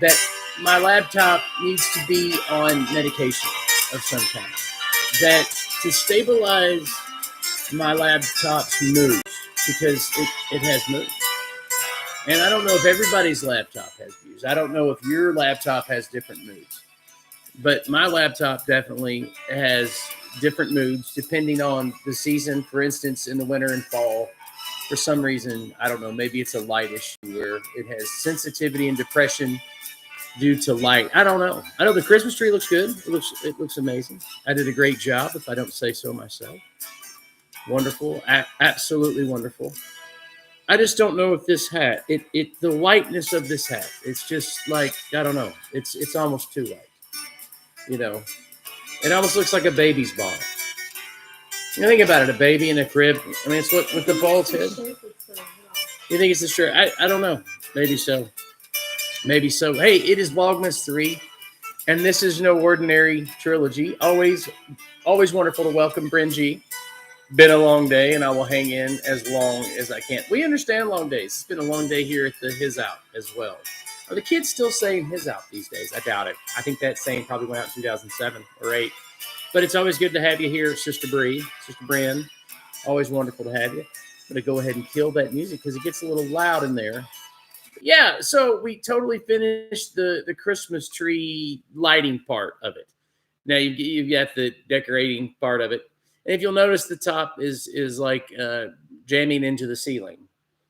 that my laptop needs to be on medication of some kind. That to stabilize my laptop's moods, because it has moods. And I don't know if everybody's laptop has views. I don't know if your laptop has different moods. But my laptop definitely has different moods depending on the season. For instance, in the winter and fall, for some reason, I don't know, maybe it's a light issue where it has sensitivity and depression due to light. I don't know. I know the Christmas tree looks good. It looks amazing. I did a great job, if I don't say so myself. Wonderful. Absolutely wonderful. I just don't know if this hat, the whiteness of this hat, it's just like, I don't know. It's almost too white. You know, it almost looks like a baby's ball. You think about it, a baby in a crib. I mean, it's what with the bald's head. You think it's the shirt? I don't know. Maybe so. Maybe so. Hey, it is Vlogmas 3, and this is no ordinary trilogy. Always wonderful to welcome Bryn G. Been a long day, and I will hang in as long as I can. We understand long days. It's been a long day here at the His Out as well. Are the kids still saying His Out these days? I doubt it. I think that saying probably went out in 2007 or 8. But it's always good to have you here, Sister Bryn. Always wonderful to have you. I'm going to go ahead and kill that music because it gets a little loud in there. Yeah, so we totally finished the Christmas tree lighting part of it. Now you've got the decorating part of it. And if you'll notice, the top is like jamming into the ceiling.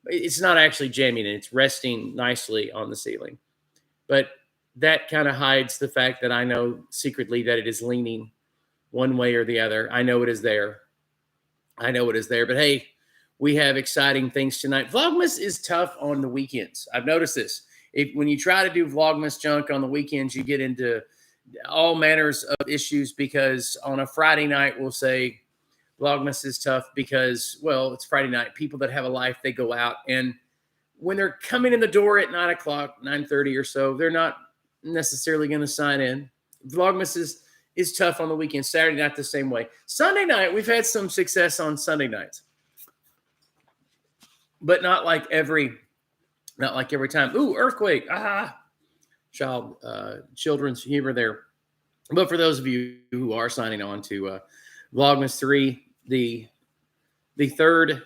It's not actually jamming in. It's resting nicely on the ceiling. But that kind of hides the fact that I know secretly that it is leaning one way or the other. I know it is there. But hey, we have exciting things tonight. Vlogmas is tough on the weekends. I've noticed this. When you try to do Vlogmas junk on the weekends, you get into all manners of issues because on a Friday night, we'll say Vlogmas is tough because, well, it's Friday night. People that have a life, they go out. And when they're coming in the door at 9 o'clock, 9:30 or so, they're not necessarily going to sign in. Vlogmas is tough on the weekend. Saturday night the same way. Sunday night, we've had some success on Sunday nights. But not like every time. Ooh, earthquake. Children's humor there. But for those of you who are signing on to Vlogmas 3, the third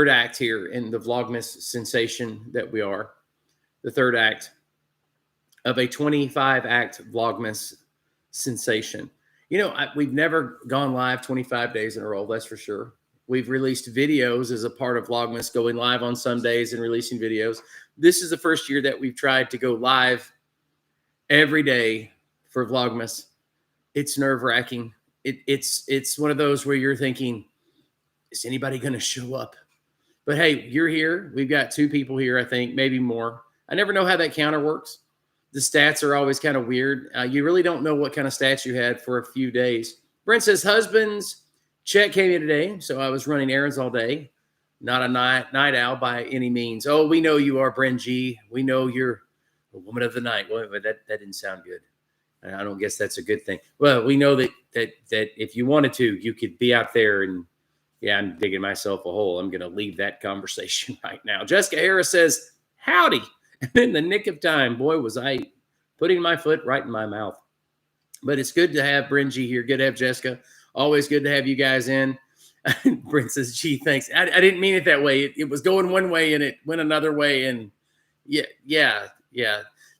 act here in the Vlogmas sensation that we are, the third act of a 25-act Vlogmas sensation. You know, we've never gone live 25 days in a row, that's for sure. We've released videos as a part of Vlogmas, going live on some days and releasing videos. This is the first year that we've tried to go live every day for Vlogmas. It's nerve-wracking. It's one of those where you're thinking, is anybody going to show up? But hey, you're here. We've got 2 people here, I think, maybe more. I never know how that counter works. The stats are always kind of weird. You really don't know what kind of stats you had for a few days. Brent says, husband's check came in today, so I was running errands all day. Not a night owl by any means. Oh, we know you are, Brent G. We know you're a woman of the night. Well, that didn't sound good. I don't guess that's a good thing. Well, we know that if you wanted to, you could be out there and, yeah, I'm digging myself a hole. I'm going to leave that conversation right now. Jessica Harris says, howdy. In the nick of time, boy, was I putting my foot right in my mouth. But it's good to have Bringy here. Good to have Jessica. Always good to have you guys in. Brent says, gee, thanks. I didn't mean it that way. It was going one way and it went another way. And yeah.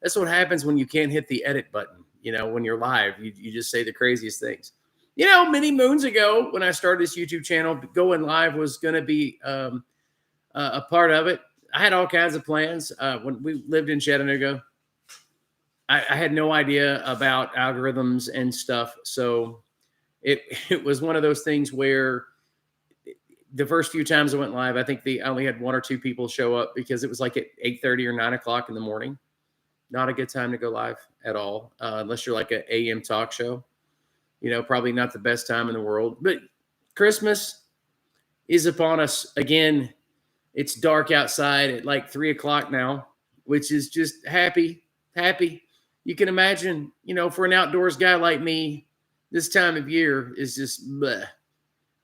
That's what happens when you can't hit the edit button. You know, when you're live, you just say the craziest things. You know, many moons ago when I started this YouTube channel, going live was going to be a part of it. I had all kinds of plans. When we lived in Chattanooga, I had no idea about algorithms and stuff. So it was one of those things where the first few times I went live, I think I only had 1 or 2 people show up because it was like at 8:30 or 9 o'clock in the morning. Not a good time to go live at all, unless you're like an AM talk show. You know, probably not the best time in the world. But Christmas is upon us again. It's dark outside at like 3 o'clock now, which is just happy. You can imagine, you know, for an outdoors guy like me, this time of year is just bleh.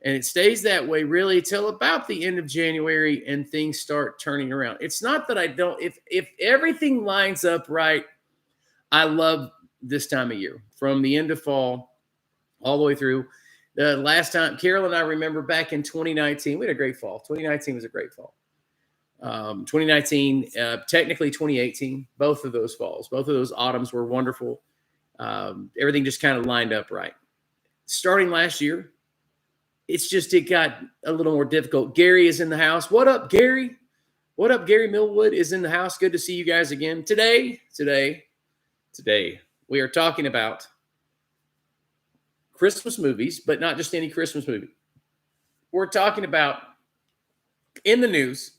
And it stays that way really till about the end of January and things start turning around. It's not that I don't, if everything lines up right, I love this time of year from the end of fall all the way through. The last time, Carol and I remember back in 2019, we had a great fall. 2019 was a great fall. 2019, technically 2018, both of those falls, both of those autumns were wonderful. Everything just kind of lined up right. Starting last year, it got a little more difficult. Gary is in the house. What up, Gary? What up, Gary Millwood is in the house. Good to see you guys again. Today, we are talking about Christmas movies, but not just any Christmas movie. We're talking about, in the news,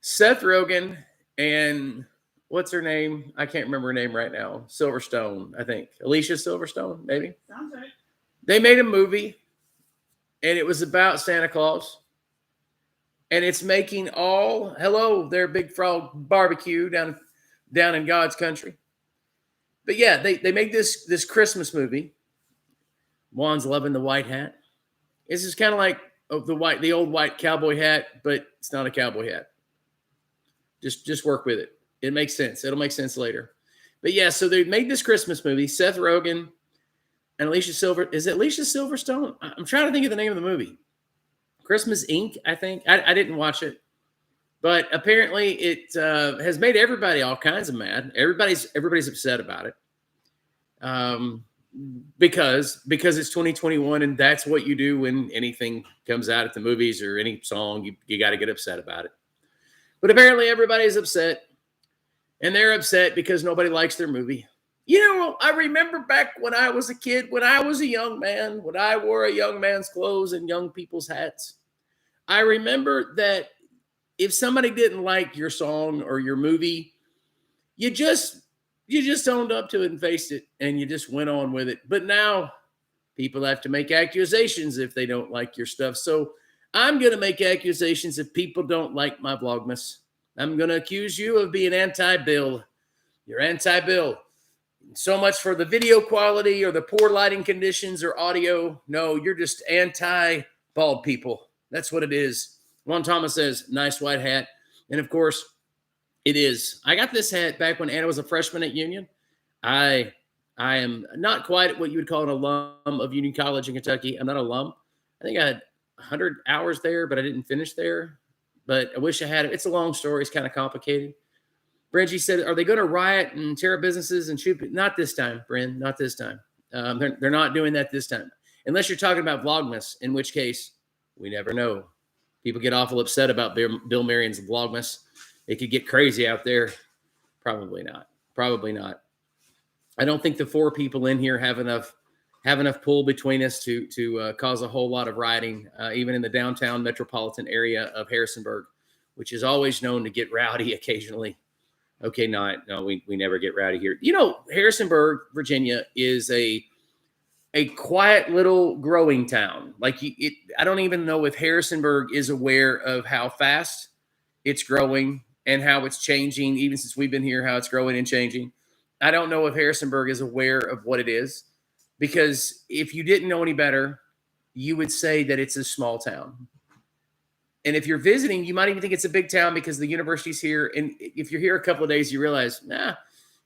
Seth Rogen and what's her name? I can't remember her name right now. Silverstone, I think. Alicia Silverstone, maybe? Sounds right. They made a movie, and it was about Santa Claus. And it's making hello there, Big Frog Barbecue down in God's country. But yeah, they made this Christmas movie. Juan's loving the white hat. This is kind of like the old white cowboy hat, but it's not a cowboy hat. Just work with it. It makes sense. It'll make sense later. But yeah, so they made this Christmas movie. Seth Rogen and Alicia Silverstone? I'm trying to think of the name of the movie. Christmas Inc., I think. I didn't watch it. But apparently it has made everybody all kinds of mad. Everybody's upset about it. Because it's 2021 and that's what you do when anything comes out at the movies or any song, you got to get upset about it. But apparently everybody's upset, and they're upset because nobody likes their movie. You know, I remember back when I was a kid, when I was a young man, when I wore a young man's clothes and young people's hats. I remember that if somebody didn't like your song or your movie, you just owned up to it and faced it, and you just went on with it. But now people have to make accusations if they don't like your stuff. So I'm going to make accusations if people don't like my Vlogmas. I'm going to accuse you of being anti-Bill. You're anti-Bill. So much for the video quality or the poor lighting conditions or audio. No, you're just anti-bald people. That's what it is. Juan Thomas says, nice white hat. And of course, it is. I got this hat back when Anna was a freshman at Union. I am not quite what you would call an alum of Union College in Kentucky. I'm not an alum. I think I had 100 hours there, but I didn't finish there. But I wish I had it. It's a long story. It's kind of complicated. Brengie said, are they going to riot and tear up businesses and shoot? Not this time, Bren. Not this time. They're not doing that this time. Unless you're talking about Vlogmas, in which case, we never know. People get awful upset about Bill Marion's Vlogmas. It could get crazy out there. Probably not. Probably not. I don't think the four people in here have enough pull between us to cause a whole lot of rioting, even in the downtown metropolitan area of Harrisonburg, which is always known to get rowdy occasionally. Okay, no, we never get rowdy here. You know, Harrisonburg, Virginia, is a quiet little growing town. Like I don't even know if Harrisonburg is aware of how fast it's growing and how it's changing, even since we've been here, how it's growing and changing. I don't know if Harrisonburg is aware of what it is, because if you didn't know any better, you would say that it's a small town. And if you're visiting, you might even think it's a big town because the university's here. And if you're here a couple of days, you realize,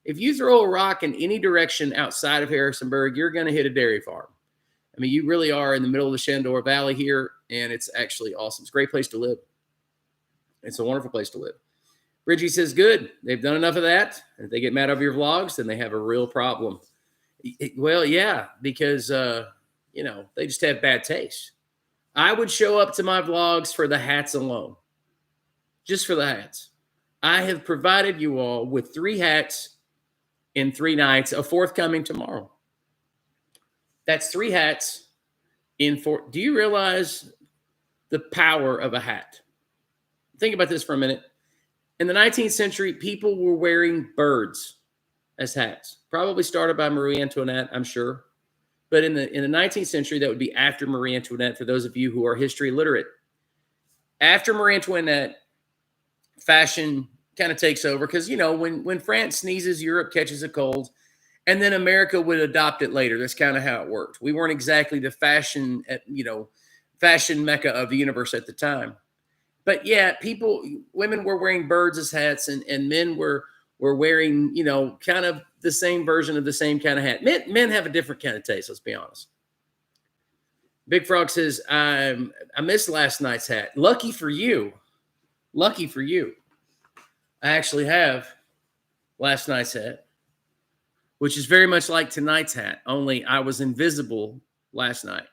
if you throw a rock in any direction outside of Harrisonburg, you're going to hit a dairy farm. I mean, you really are in the middle of the Shenandoah Valley here, and it's actually awesome. It's a great place to live. It's a wonderful place to live. Bridgie says, good. They've done enough of that. If they get mad over your vlogs, then they have a real problem. Well, yeah, because, they just have bad taste. I would show up to my vlogs for the hats alone. Just for the hats. I have provided you all with 3 hats in 3 nights, a 4th coming tomorrow. That's 3 hats in 4. Do you realize the power of a hat? Think about this for a minute. In the 19th century, people were wearing birds as hats. Probably started by Marie Antoinette, I'm sure. But in the 19th century, that would be after Marie Antoinette, for those of you who are history literate. After Marie Antoinette, fashion kind of takes over because, when France sneezes, Europe catches a cold, and then America would adopt it later. That's kind of how it worked. We weren't exactly the fashion, fashion mecca of the universe at the time. But yeah, women were wearing birds as hats, and men were wearing, kind of the same version of the same kind of hat. Men have a different kind of taste. Let's be honest. Big Frog says, I missed last night's hat. Lucky for you. Lucky for you. I actually have last night's hat, which is very much like tonight's hat, only I was invisible last night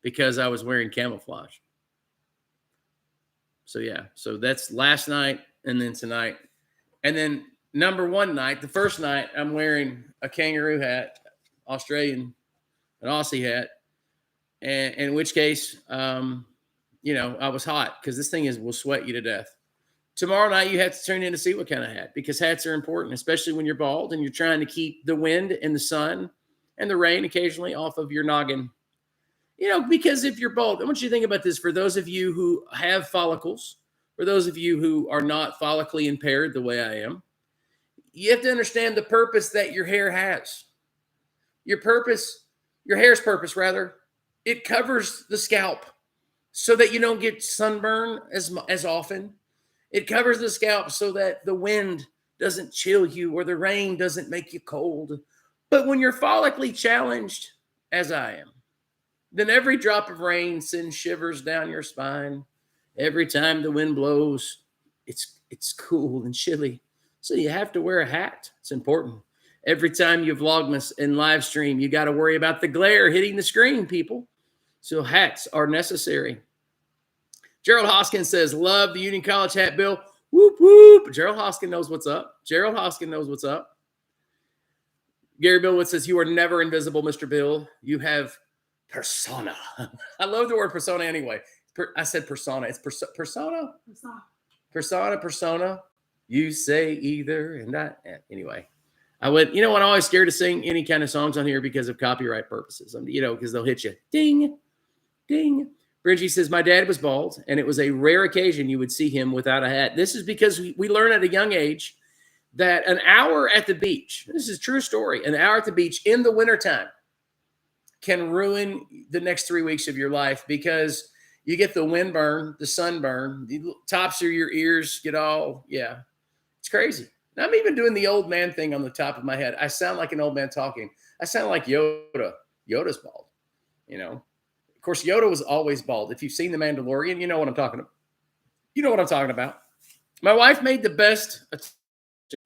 because I was wearing camouflage. So yeah, so that's last night and then tonight. And then number one night, the first night, I'm wearing a kangaroo hat, Australian, an Aussie hat. And in which case, I was hot because this thing will sweat you to death. Tomorrow night, you have to tune in to see what kind of hat, because hats are important, especially when you're bald and you're trying to keep the wind and the sun and the rain occasionally off of your noggin. Because if you're bald, I want you to think about this. For those of you who have follicles, for those of you who are not follically impaired the way I am, you have to understand the purpose that your hair has. Your hair's purpose, rather, it covers the scalp so that you don't get sunburn as often. It covers the scalp so that the wind doesn't chill you or the rain doesn't make you cold. But when you're follically challenged, as I am, then every drop of rain sends shivers down your spine. Every time the wind blows, it's cool and chilly. So you have to wear a hat. It's important. Every time you Vlogmas and live stream, you got to worry about the glare hitting the screen, people. So hats are necessary. Gerald Hoskin says, love the Union College hat, Bill. Whoop, whoop. Gerald Hoskin knows what's up. Gerald Hoskin knows what's up. Gary Billwood says, you are never invisible, Mr. Bill. You have persona. I love the word persona anyway. I said persona. It's persona? Persona. You say either. And anyway. I'm always scared to sing any kind of songs on here because of copyright purposes. Because they'll hit you. Ding, ding. Bridgie says, my dad was bald, and it was a rare occasion you would see him without a hat. This is because we learn at a young age that an hour at the beach, this is a true story, an hour at the beach in the wintertime can ruin the next 3 weeks of your life, because you get the wind burn, the sunburn, the tops of your ears get all, it's crazy. And I'm even doing the old man thing on the top of my head. I sound like an old man talking. I sound like Yoda. Yoda's bald, Of course, Yoda was always bald. If you've seen The Mandalorian, you know what I'm talking about. You know what I'm talking about. My wife made the best, I think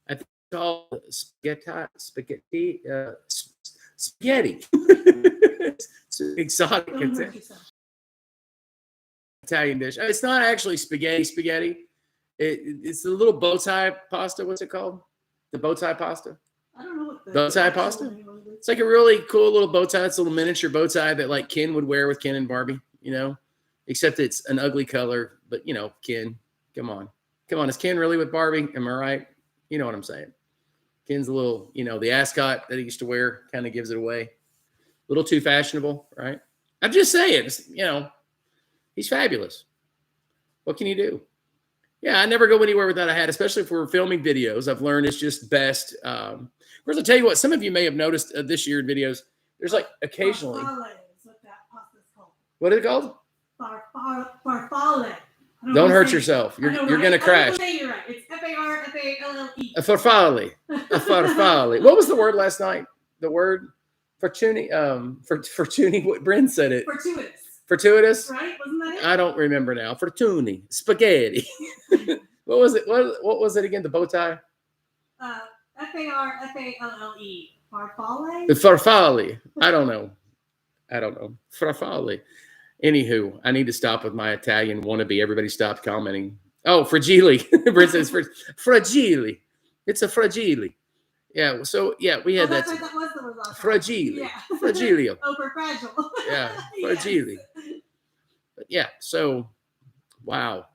it's called spaghetti. It's exotic Italian dish. It's not actually spaghetti. It's the little bow tie pasta. What's it called? The bow tie pasta? I don't know what the bow tie pasta. It's like a really cool little bow tie. It's a little miniature bow tie that like Ken would wear with Ken and Barbie, except it's an ugly color. But, Ken, come on. Is Ken really with Barbie? Am I right? You know what I'm saying? Ken's a little, the ascot that he used to wear kind of gives it away. A little too fashionable, right? I'm just saying, he's fabulous. What can you do? Yeah, I never go anywhere without a hat, especially if we're filming videos. I've learned it's just best. Of course, I'll tell you what, some of you may have noticed this year in videos, there's like occasionally. Farfalle is what that pasta is called. What is it called? Farfalle. Don't hurt yourself. You're going to crash. I'm saying you're right. It's F-A-R-F-A-L-L-E. A farfalle. A farfalle. What was the word last night? The word fortuny. Fortuny. Bryn said it. Fortuitous. Right? Wasn't that it? I don't remember now. Fortuny. Spaghetti. What was it? What was it again? The bow tie? F-A-R-F-A-L-L-E. Farfalle? The farfalle. I don't know. Farfalle. Anywho, I need to stop with my Italian wannabe. Everybody stopped commenting. Oh, fragile. Brent says fragile. It's a fragile. Yeah. So yeah, we had that. That was the word last fragile. Yeah. Fragile. Oh, for fragile. Yeah. Fragile. Yes. But yeah. So, wow.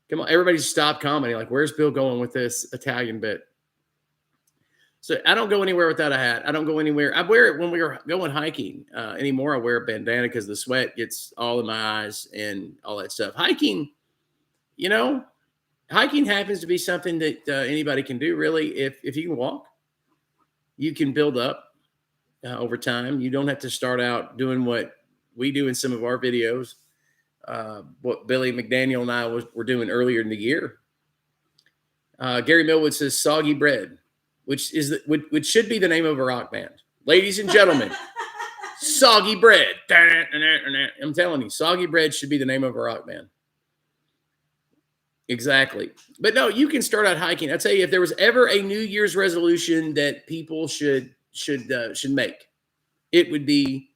Come on, everybody stop commenting. Like, where's Bill going with this Italian bit? So I don't go anywhere without a hat. I don't go anywhere. I wear it when we were going hiking. Anymore, I wear a bandana because the sweat gets all in my eyes and all that stuff. Hiking happens to be something that anybody can do, really. If you can walk, you can build up over time. You don't have to start out doing what we do in some of our videos what Billy McDaniel and I were doing earlier in the year. Gary Millwood says "Soggy Bread," which should be the name of a rock band, ladies and gentlemen. Soggy Bread. I'm telling you, Soggy Bread should be the name of a rock band. Exactly. But no, you can start out hiking. I'll tell you, if there was ever a New Year's resolution that people should make, it would be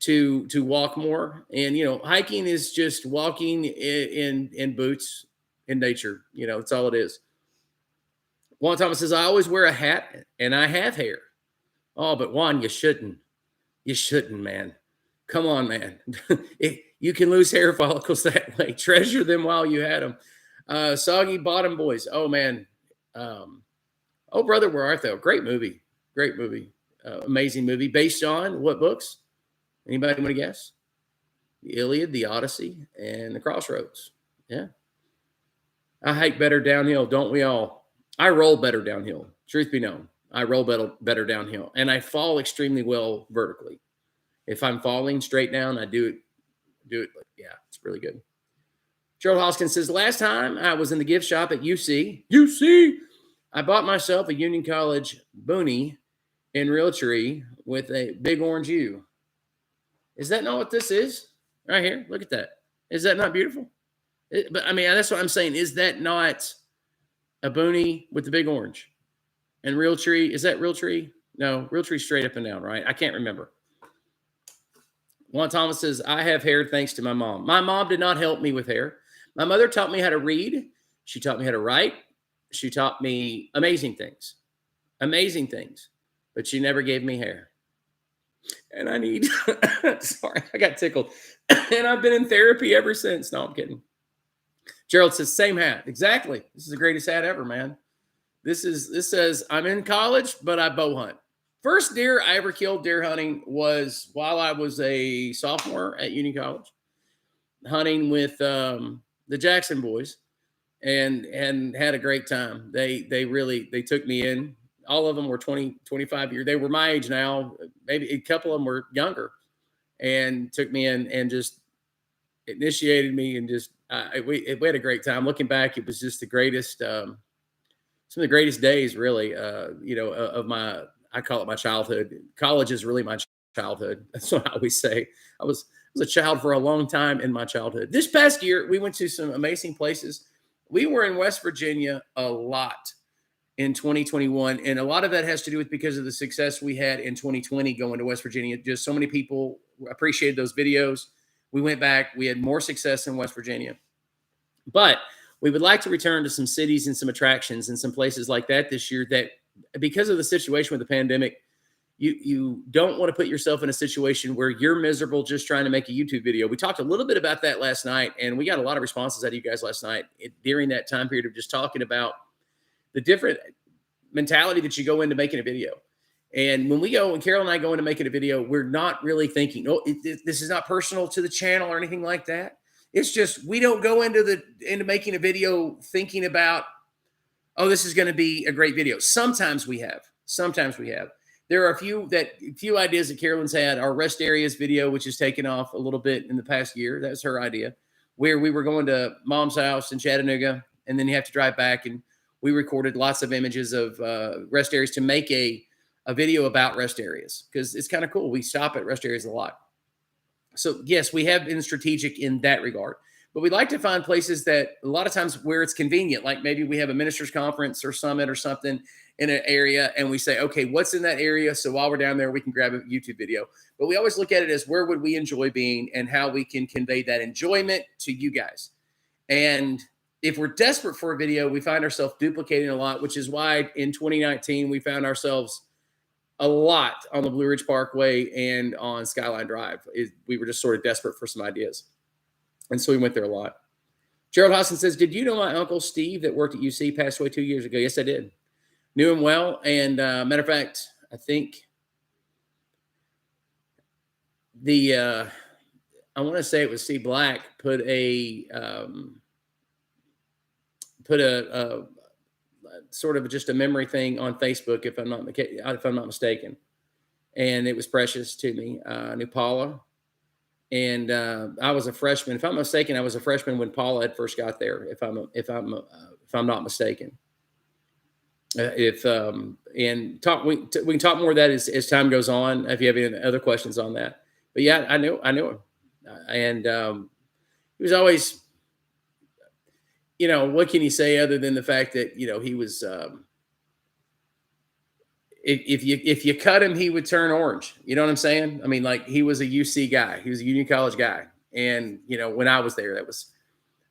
to walk more. And hiking is just walking in boots in nature. That's all it is. Juan Thomas says, I always wear a hat and I have hair. Oh, but Juan, you shouldn't. You shouldn't, man. Come on, man. You can lose hair follicles that way. Treasure them while you had them. Soggy Bottom Boys. Oh, man. Oh, Brother, Where Art Thou? Great movie. Great movie. Amazing movie. Based on what books? Anybody want to guess? The Iliad, the Odyssey, and the Crossroads. Yeah. I hike better downhill, don't we all? I roll better downhill. Truth be known. I roll better downhill. And I fall extremely well vertically. If I'm falling straight down, I do it. Yeah, it's really good. Gerald Hoskins says, last time I was in the gift shop at UC, I bought myself a Union College boonie in Realtree with a big orange U. Is that not what this is? Right here. Look at that. Is that not beautiful? But I mean, that's what I'm saying. Is that not a boonie with the big orange? And Realtree, is that Realtree? No, Realtree straight up and down, right? I can't remember. Juan Thomas says, I have hair thanks to my mom. My mom did not help me with hair. My mother taught me how to read. She taught me how to write. She taught me amazing things, but she never gave me hair. And I need, sorry, I got tickled. And I've been in therapy ever since. No, I'm kidding. Gerald says, same hat. Exactly. This is the greatest hat ever, man. This says, I'm in college, but I bow hunt. First deer I ever killed deer hunting was while I was a sophomore at Union College, hunting with the Jackson boys, and had a great time. They took me in. All of them were 20, 25 years. They were my age now. Maybe a couple of them were younger, and took me in and just initiated me, and just we had a great time. Looking back, it was just the greatest, some of the greatest days, really. Of my, I call it my childhood. College is really my childhood. That's what I always say. I was a child for a long time in my childhood. This past year, we went to some amazing places. We were in West Virginia a lot in 2021. And a lot of that has to do with because of the success we had in 2020 going to West Virginia. Just so many people appreciated those videos. We went back. We had more success in West Virginia. But we would like to return to some cities and some attractions and some places like that this year that, because of the situation with the pandemic, you don't want to put yourself in a situation where you're miserable just trying to make a YouTube video. We talked a little bit about that last night, and we got a lot of responses out of you guys last night during that time period of just talking about the different mentality that you go into making a video. And when Carol and I go into making a video, we're not really thinking, this is not personal to the channel or anything like that. It's just, we don't go into making a video thinking about, this is going to be a great video. Sometimes we have. There are a few ideas that Carolyn's had. Our rest areas video, which has taken off a little bit in the past year. That was her idea, where we were going to Mom's house in Chattanooga, and then you have to drive back, and we recorded lots of images of rest areas to make a video about rest areas, because it's kind of cool. We stop at rest areas a lot. So yes, we have been strategic in that regard, but we like to find places that a lot of times where it's convenient, like maybe we have a ministers conference or summit or something in an area, and we say, okay, what's in that area? So while we're down there, we can grab a YouTube video. But we always look at it as where would we enjoy being and how we can convey that enjoyment to you guys. And if we're desperate for a video, we find ourselves duplicating a lot, which is why in 2019, we found ourselves a lot on the Blue Ridge Parkway and on Skyline Drive. We were just sort of desperate for some ideas. And so we went there a lot. Gerald Hoskins says, did you know my uncle Steve that worked at UC passed away 2 years ago? Yes, I did. Knew him well. And matter of fact, I think I want to say it was C Black put a sort of just a memory thing on Facebook, if I'm not mistaken. And it was precious to me. I knew Paula. And I was a freshman. If I'm mistaken, I was a freshman when Paula had first got there. If I'm not mistaken. And talk we can talk more of that as time goes on. If you have any other questions on that, but yeah, I knew him, and he was always, what can you say other than the fact that he was. If you cut him, he would turn orange. You know what I'm saying? I mean, like, he was a UC guy. He was a Union College guy. And, when I was there, that was,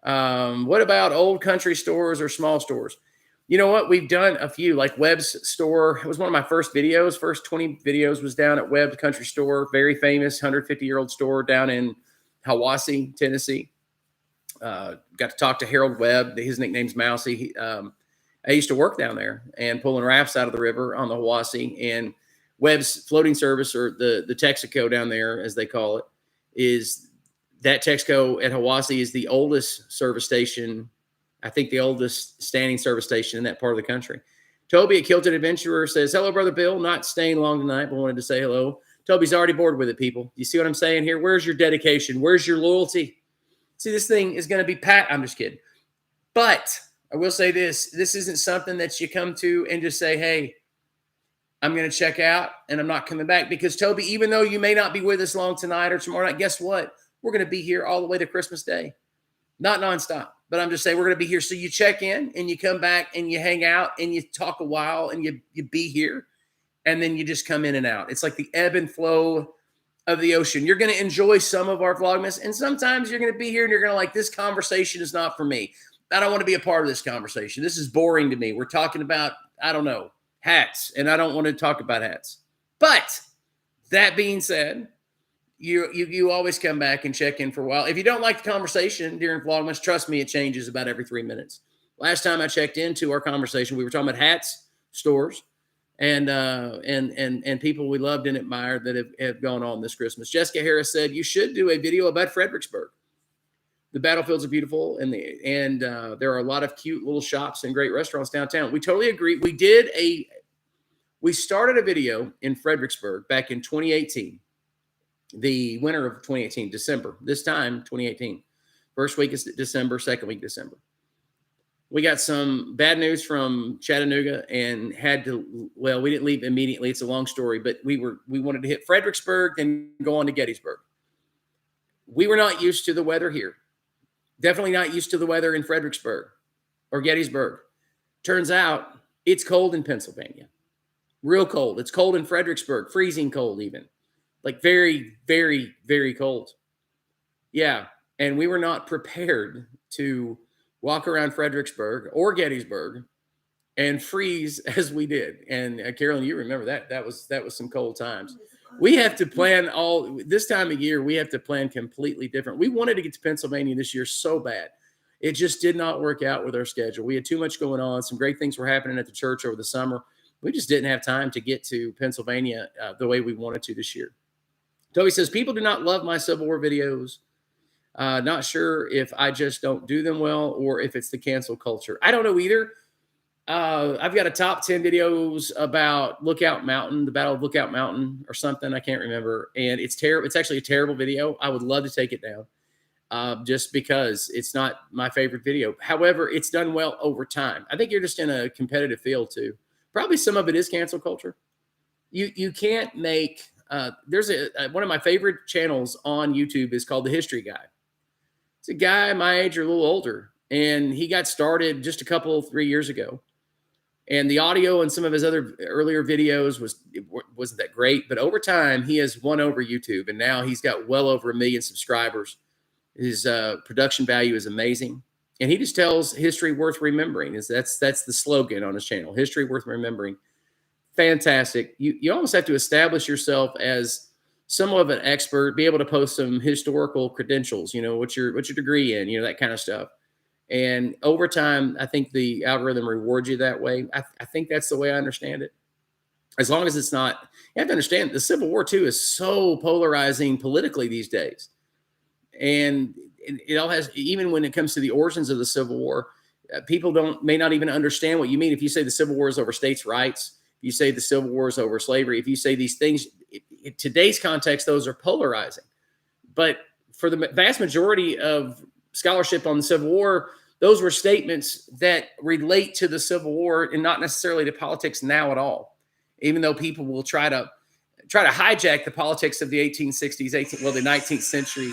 what about old country stores or small stores? You know what? We've done a few, like Webb's store. It was one of my first videos. First 20 videos was down at Webb's Country Store. Very famous 150-year-old store down in Hiwassee, Tennessee. Got to talk to Harold Webb. His nickname's Mousy. I used to work down there and pulling rafts out of the river on the Hiwassee. And Webb's floating service, or the Texaco down there, as they call it, is that Texaco at Hiwassee is the oldest service station. I think the oldest standing service station in that part of the country. Toby at Kilted Adventurer says, hello, Brother Bill. Not staying long tonight, but wanted to say hello. Toby's already bored with it, people. You see what I'm saying here? Where's your dedication? Where's your loyalty? See, this thing is going to be pat. I'm just kidding. But I will say this. This isn't something that you come to and just say, hey, I'm going to check out and I'm not coming back. Because, Toby, even though you may not be with us long tonight or tomorrow night, guess what? We're going to be here all the way to Christmas Day. Not nonstop, but I'm just saying we're going to be here. So you check in and you come back and you hang out and you talk a while and you be here, and then you just come in and out. It's like the ebb and flow of the ocean. You're going to enjoy some of our Vlogmas, and sometimes you're going to be here and you're going to like, this conversation is not for me. I don't want to be a part of this conversation. This is boring to me. We're talking about, I don't know, hats, and I don't want to talk about hats. But that being said, you always come back and check in for a while. If you don't like the conversation during Vlogmas, trust me, it changes about every 3 minutes. Last time I checked into our conversation, we were talking about hats, stores, and people we loved and admired that have gone on this Christmas. Jessica Harris said you should do a video about Fredericksburg. The battlefields are beautiful, and there are a lot of cute little shops and great restaurants downtown. We totally agree. We started a video in Fredericksburg back in 2018. The winter of 2018, December, this time, 2018. First week is December, second week, December. We got some bad news from Chattanooga and we didn't leave immediately. It's a long story, but we wanted to hit Fredericksburg and go on to Gettysburg. We were not used to the weather here. Definitely not used to the weather in Fredericksburg or Gettysburg. Turns out it's cold in Pennsylvania. Real cold. It's cold in Fredericksburg, freezing cold even. Like very, very, very cold. Yeah. And we were not prepared to walk around Fredericksburg or Gettysburg and freeze as we did. And Carolyn, you remember that. That was some cold times. We have to plan this time of year. We have to plan completely different. We wanted to get to Pennsylvania this year so bad. It just did not work out with our schedule. We had too much going on. Some great things were happening at the church over the summer. We just didn't have time to get to Pennsylvania the way we wanted to this year. Toby says, people do not love my Civil War videos. Not sure if I just don't do them well or if it's the cancel culture. I don't know either. I've got a top 10 videos about Lookout Mountain, the Battle of Lookout Mountain or something. I can't remember. And it's terrible. It's actually a terrible video. I would love to take it down just because it's not my favorite video. However, it's done well over time. I think you're just in a competitive field too. Probably some of it is cancel culture. You can't make... there's one of my favorite channels on YouTube is called The History Guy. It's a guy my age or a little older, and he got started just 3 years ago. And the audio and some of his other earlier videos wasn't that great, but over time he has won over YouTube, and now he's got well over 1 million subscribers. His production value is amazing, and he just tells history worth remembering. That's the slogan on his channel: history worth remembering. Fantastic. You almost have to establish yourself as somewhat of an expert, be able to post some historical credentials, what's your degree in, that kind of stuff. And over time, I think the algorithm rewards you that way. I think that's the way I understand it. As long as it's not, you have to understand the Civil War too is so polarizing politically these days. And it all has, even when it comes to the origins of the Civil War, people may not even understand what you mean. If you say the Civil War is over states' rights, if you say the Civil War is over slavery, if you say these things, in today's context, those are polarizing. But for the vast majority of scholarship on the Civil War, those were statements that relate to the Civil War and not necessarily to politics now at all. Even though people will try to hijack the politics of the 1860s, the 19th century.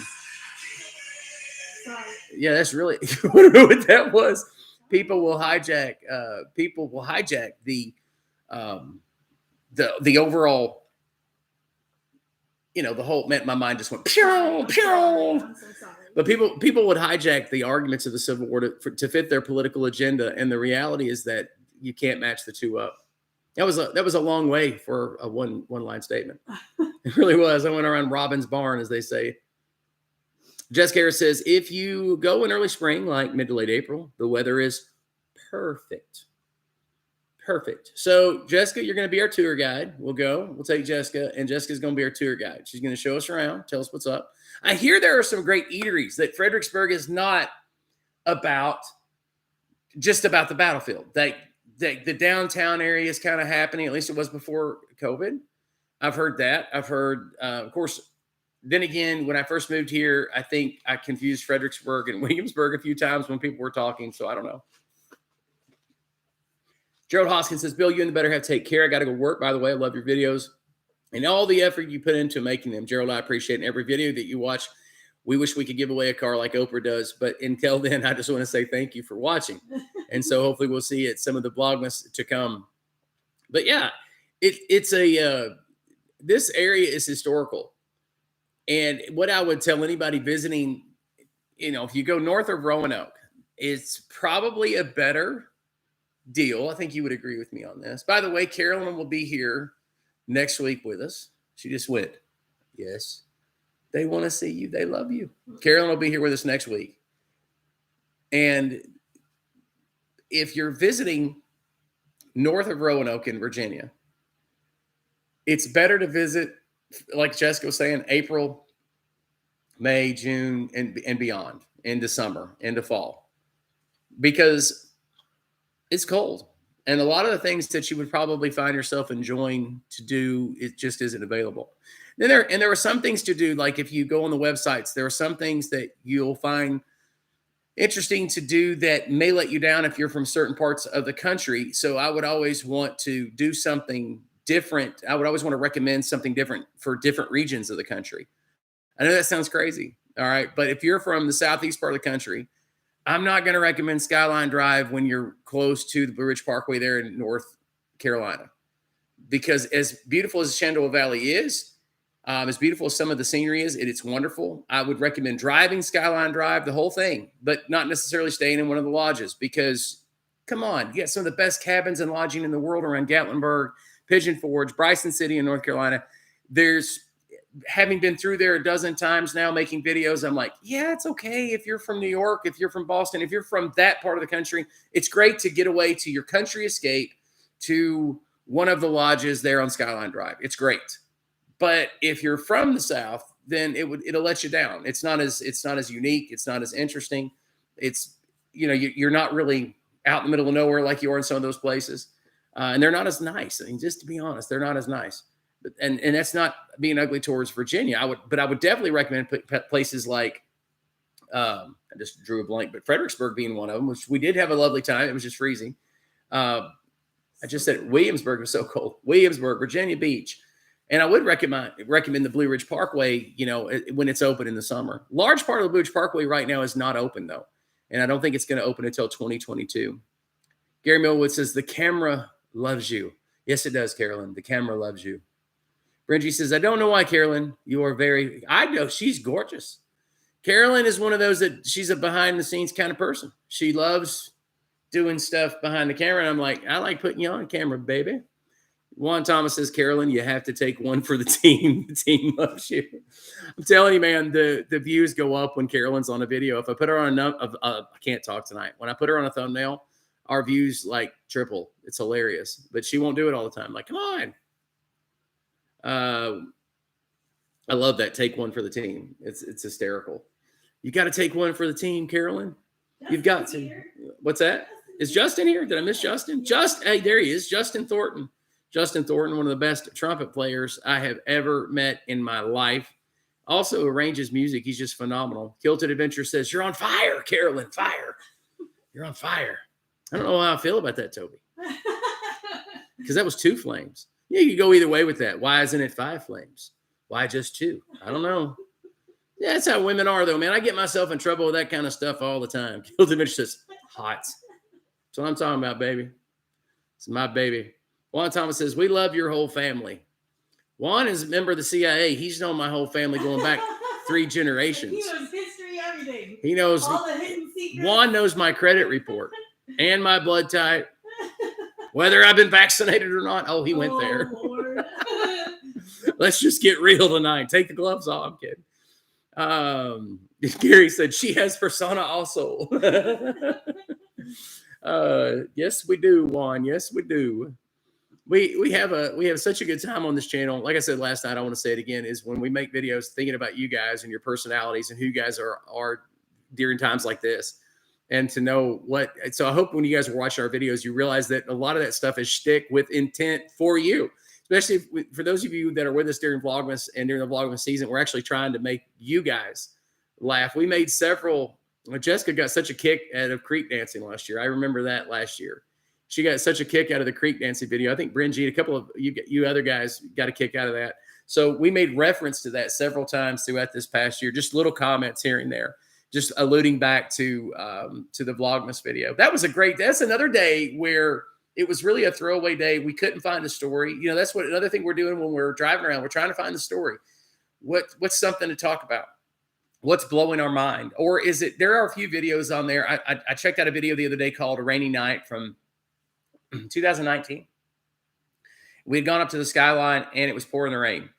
Sorry. Yeah, that's really I don't know what that was. People will hijack the overall, the whole, my mind just went pew, pew. I'm so sorry. But people would hijack the arguments of the Civil War to fit their political agenda, and the reality is that you can't match the two up. That was a long way for a one line statement. It really was. I went around Robin's barn, as they say. Jessica Harris says, if you go in early spring, like mid to late April, the weather is perfect. Perfect. So, Jessica, you're going to be our tour guide. We'll take Jessica, and Jessica's going to be our tour guide. She's going to show us around, tell us what's up. I hear there are some great eateries, that Fredericksburg is not just about the battlefield. The downtown area is kind of happening, at least it was before COVID. I've heard that. I've heard, of course, then again, when I first moved here, I think I confused Fredericksburg and Williamsburg a few times when people were talking, so I don't know. Gerald Hoskins says, Bill, you and the Better Have take care. I got to go work, by the way. I love your videos and all the effort you put into making them. Gerald, I appreciate it. Every video that you watch, we wish we could give away a car like Oprah does. But until then, I just want to say thank you for watching. And so hopefully we'll see it some of the Vlogmas to come. But yeah, this area is historical. And what I would tell anybody visiting, if you go north of Roanoke, it's probably a better deal. I think you would agree with me on this. By the way, Carolyn will be here next week with us. She just went, yes, they want to see you. They love you. Carolyn will be here with us next week. And if you're visiting north of Roanoke in Virginia, it's better to visit, like Jessica was saying, April, May, June, and beyond, into summer, into fall, because it's cold. And a lot of the things that you would probably find yourself enjoying to do, it just isn't available. Then there are some things to do, like if you go on the websites, there are some things that you'll find interesting to do that may let you down if you're from certain parts of the country. So I would always want to do something different. I would always want to recommend something different for different regions of the country. I know that sounds crazy. All right. But if you're from the southeast part of the country, I'm not going to recommend Skyline Drive when you're close to the Blue Ridge Parkway there in North Carolina, because as beautiful as Shenandoah Valley is, as beautiful as some of the scenery is, it's wonderful. I would recommend driving Skyline Drive, the whole thing, but not necessarily staying in one of the lodges, because come on, you got some of the best cabins and lodging in the world around Gatlinburg, Pigeon Forge, Bryson City in North Carolina. Having been through there a dozen times now making videos, I'm like, yeah, it's okay if you're from New York, if you're from Boston, if you're from that part of the country, it's great to get away to your country escape to one of the lodges there on Skyline Drive. It's great. But if you're from the South, then it'll let you down. It's not as unique. It's not as interesting. It's, you're not really out in the middle of nowhere like you are in some of those places. And they're not as nice. I mean, just to be honest, they're not as nice. And that's not being ugly towards Virginia. I would definitely recommend places like, I just drew a blank, but Fredericksburg being one of them, which we did have a lovely time. It was just freezing. I just said Williamsburg was so cold. Williamsburg, Virginia Beach. And I would recommend the Blue Ridge Parkway, when it's open in the summer. Large part of the Blue Ridge Parkway right now is not open, though. And I don't think it's going to open until 2022. Gary Millwood says, the camera loves you. Yes, it does, Carolyn. The camera loves you. Bridgie says, I don't know why, Carolyn. I know she's gorgeous. Carolyn is one of those that she's a behind the scenes kind of person. She loves doing stuff behind the camera. And I'm like, I like putting you on camera, baby. Juan Thomas says, Carolyn, you have to take one for the team. The team loves you. I'm telling you, man, the views go up when Carolyn's on a video. If I put her on I can't talk tonight. When I put her on a thumbnail, our views like triple. It's hilarious. But she won't do it all the time. Like, come on. I love that. Take one for the team. It's hysterical. You got to take one for the team, Carolyn. You've got to. Here. What's that? Is Justin here? Did I miss Justin? Hey, there he is. Justin Thornton. Justin Thornton, one of the best trumpet players I have ever met in my life. Also arranges music. He's just phenomenal. Kilted Adventure says, "You're on fire, Carolyn. Fire. You're on fire." I don't know how I feel about that, Toby. Because that was 2 flames. Yeah, you could go either way with that. Why isn't it 5 flames? Why just 2? I don't know. Yeah, that's how women are, though, man. I get myself in trouble with that kind of stuff all the time. Kilted Adventure says, "Hot." That's what I'm talking about, baby. It's my baby. Juan Thomas says, "We love your whole family." Juan is a member of the CIA. He's known my whole family going back 3 generations. He knows history, everything. He knows. All the hidden secrets. Juan knows my credit report and my blood type, whether I've been vaccinated or not. Oh, he went there. Lord. Let's just get real tonight. Take the gloves off, kid. Gary said she has persona also. Yes, we do, Juan. Yes, we do. We have such a good time on this channel. Like I said last night, I want to say it again, is when we make videos thinking about you guys and your personalities and who you guys are during times like this. And to know what, so I hope when you guys are watching our videos, you realize that a lot of that stuff is shtick with intent for you, especially for those of you that are with us during Vlogmas and during the Vlogmas season. We're actually trying to make you guys laugh. We made several. Jessica got such a kick out of creek dancing last year. I remember that last year. She got such a kick out of the creek dancing video. I think Bringy, a couple of you other guys got a kick out of that. So we made reference to that several times throughout this past year, just little comments here and there, just alluding back to the Vlogmas video. That's another day where it was really a throwaway day. We couldn't find a story. You know, that's what another thing we're doing when we're driving around. We're trying to find the story. What's something to talk about? What's blowing our mind? Or is it, there are a few videos on there. I checked out a video the other day called A Rainy Night from 2019. We had gone up to the skyline and it was pouring the rain.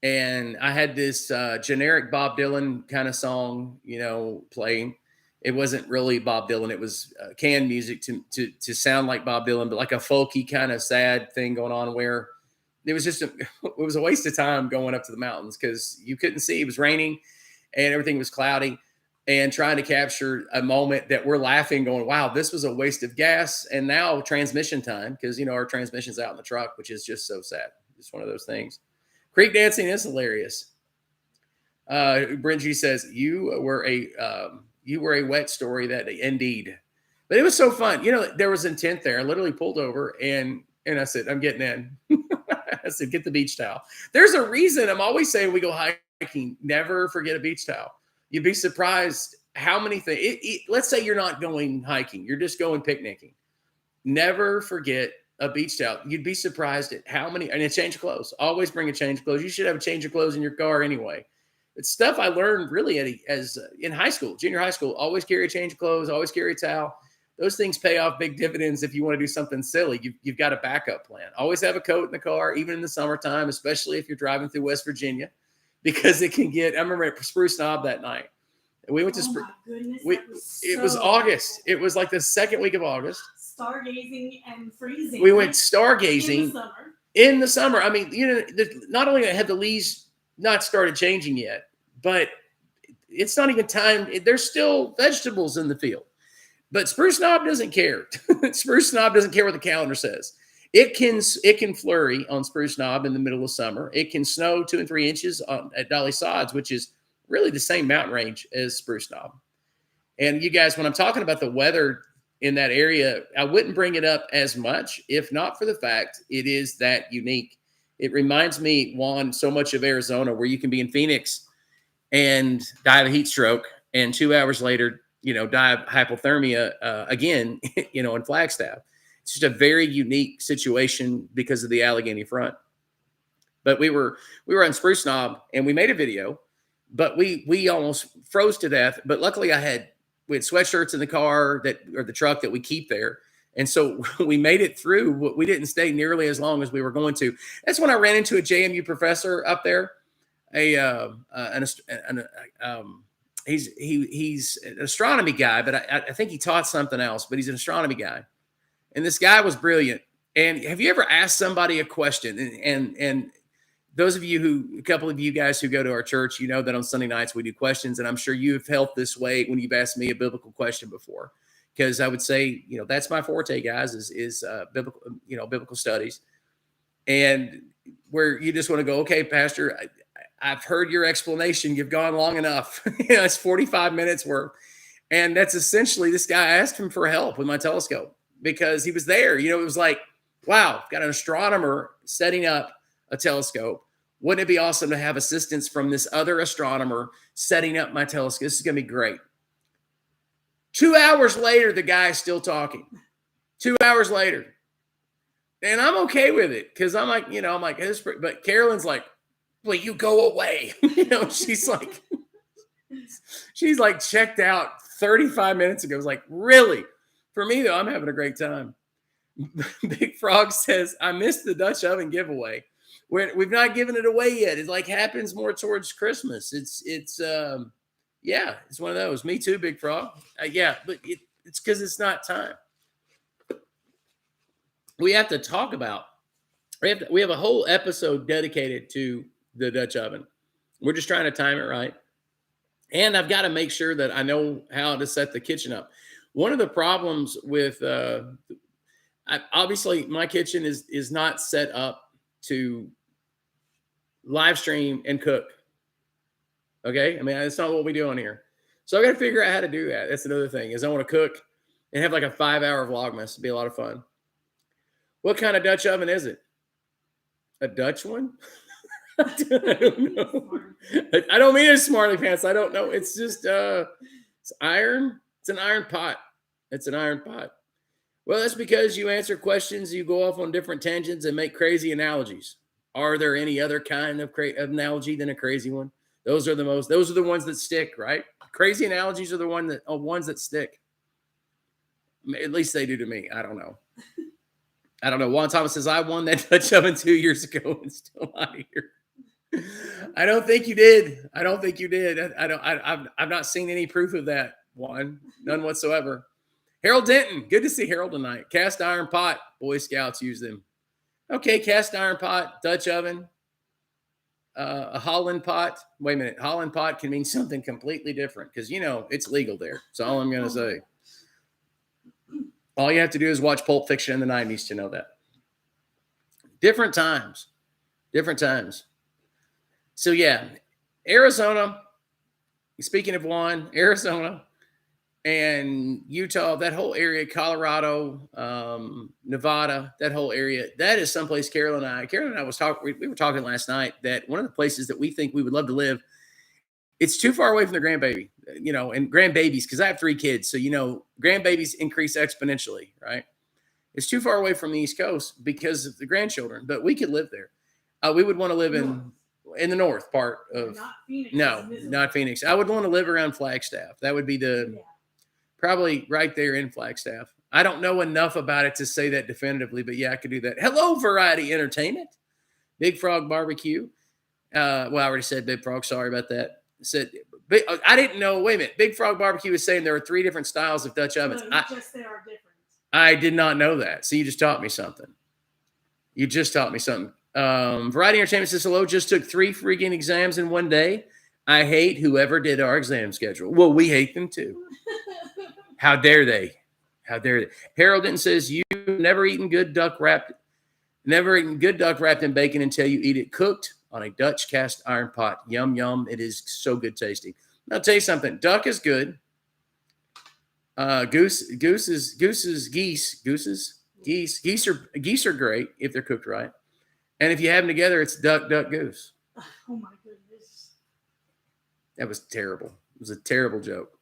And I had this generic Bob Dylan kind of song, you know, playing. It wasn't really Bob Dylan. It was canned music to sound like Bob Dylan, but like a folky kind of sad thing going on, where it was just it was a waste of time going up to the mountains because you couldn't see. It was raining and everything was cloudy, and trying to capture a moment that we're laughing, going, wow, this was a waste of gas. And now transmission time, because, you know, our transmission's out in the truck, which is just so sad. It's one of those things. Creek dancing is hilarious. Bringy says, you were a wet story, that indeed. But it was so fun. You know, there was intent there. I literally pulled over and I said, I'm getting in. I said, get the beach towel. There's a reason I'm always saying we go hiking. Never forget a beach towel. You'd be surprised how many things. Let's say you're not going hiking. You're just going picnicking. Never forget a beach towel. You'd be surprised at how many, and a change of clothes. Always bring a change of clothes. You should have a change of clothes in your car anyway. It's stuff I learned really as in high school, junior high school. Always carry a change of clothes. Always carry a towel. Those things pay off big dividends if you want to do something silly. You've got a backup plan. Always have a coat in the car, even in the summertime, especially if you're driving through West Virginia, because it can get. I remember at Spruce Knob that night. We went to Spruce. It was August. It was like the second week of August. Stargazing and freezing. We went stargazing in the summer. I mean, you know, not only had the leaves not started changing yet, but it's not even time. There's still vegetables in the field. But Spruce Knob doesn't care. Spruce Knob doesn't care what the calendar says. It can flurry on Spruce Knob in the middle of summer. It can snow 2 and 3 inches at Dolly Sods, which is really the same mountain range as Spruce Knob. And you guys, when I'm talking about the weather in that area, I wouldn't bring it up as much if not for the fact it is that unique. It reminds me, Juan, so much of Arizona, where you can be in Phoenix and die of a heat stroke, and 2 hours later, you know, die of hypothermia again, you know, in Flagstaff. It's just a very unique situation because of the Allegheny front. But we were on Spruce Knob and we made a video, but we almost froze to death. But luckily we had sweatshirts in the car or the truck that we keep there. And so we made it through. We didn't stay nearly as long as we were going to. That's when I ran into a JMU professor up there, he's an astronomy guy, but I think he taught something else, but he's an astronomy guy. And this guy was brilliant. And have you ever asked somebody a question? And those of you a couple of you guys who go to our church, you know that on Sunday nights we do questions. And I'm sure you've felt this way when you've asked me a biblical question before, because I would say, you know, that's my forte, guys, is biblical studies. And where you just want to go, okay, Pastor, I've heard your explanation. You've gone long enough. It's 45 minutes worth. And that's essentially this guy. I asked him for help with my telescope because he was there. It was like, wow, got an astronomer setting up a telescope. Wouldn't it be awesome to have assistance from this other astronomer setting up my telescope? This is going to be great. 2 hours later, the guy is still talking. 2 hours later. And I'm okay with it because I'm like, but Carolyn's like, will you go away? She's like checked out 35 minutes ago. I was like, really? For me, though, I'm having a great time. Big Frog says, I missed the Dutch oven giveaway. We've not given it away yet. It like happens more towards Christmas. It's one of those. Me too, Big Frog. But it's because it's not time. We have to talk about. We have a whole episode dedicated to the Dutch oven. We're just trying to time it right. And I've got to make sure that I know how to set the kitchen up. One of the problems with, obviously my kitchen is not set up to live stream and cook. Okay. I mean, that's not what we do on here. So I got to figure out how to do that. That's another thing is I want to cook and have like a 5-hour Vlogmas. It'd be a lot of fun. What kind of Dutch oven is it? A Dutch one? I don't know. I don't mean it's smarty pants. I don't know. It's just it's iron. It's an iron pot. It's an iron pot. Well, that's because you answer questions, you go off on different tangents and make crazy analogies. Are there any other kind of analogy than a crazy one? Those are the ones that stick, right? Crazy analogies are the ones that stick. At least they do to me. I don't know. Juan Thomas says, I won that Dutch oven 2 years ago and still not here. I don't think you did. I've not seen any proof of that, Juan. None whatsoever. Harold Denton. Good to see Harold tonight. Cast iron pot. Boy Scouts use them. Okay, cast iron pot, Dutch oven, a Holland pot. Wait a minute. Holland pot can mean something completely different because, it's legal there. That's all I'm going to say. All you have to do is watch Pulp Fiction in the 90s to know that. Different times. So, yeah, Arizona, speaking of one, Arizona and Utah, that whole area, Colorado, Nevada, that whole area, that is someplace Carolyn and I was talking, we were talking last night that one of the places that we think we would love to live, it's too far away from the grandbaby, and grandbabies, because I have 3 kids. So, grandbabies increase exponentially, right? It's too far away from the East Coast because of the grandchildren, but we could live there. We would want to live in the north part of not Phoenix. No, not Phoenix. I would want to live around Flagstaff. That would be probably right there in Flagstaff. I don't know enough about it to say that definitively, but yeah, I could do that. Hello, Variety Entertainment. Big Frog Barbecue. I already said Big Frog. Sorry about that. I didn't know. Wait a minute. Big Frog Barbecue is saying there are 3 different styles of Dutch ovens. No, just they are different. I did not know that. So you just taught me something. Variety Entertainment says, hello, just took 3 freaking exams in one day. I hate whoever did our exam schedule. Well, we hate them too. How dare they? Harold Denton says, you've never eaten good duck wrapped in bacon until you eat it cooked on a Dutch cast iron pot. Yum, yum. It is so good tasting. I'll tell you something. Duck is good. Geese are great if they're cooked right. And if you have them together, it's duck, goose. Oh my goodness. That was terrible. It was a terrible joke.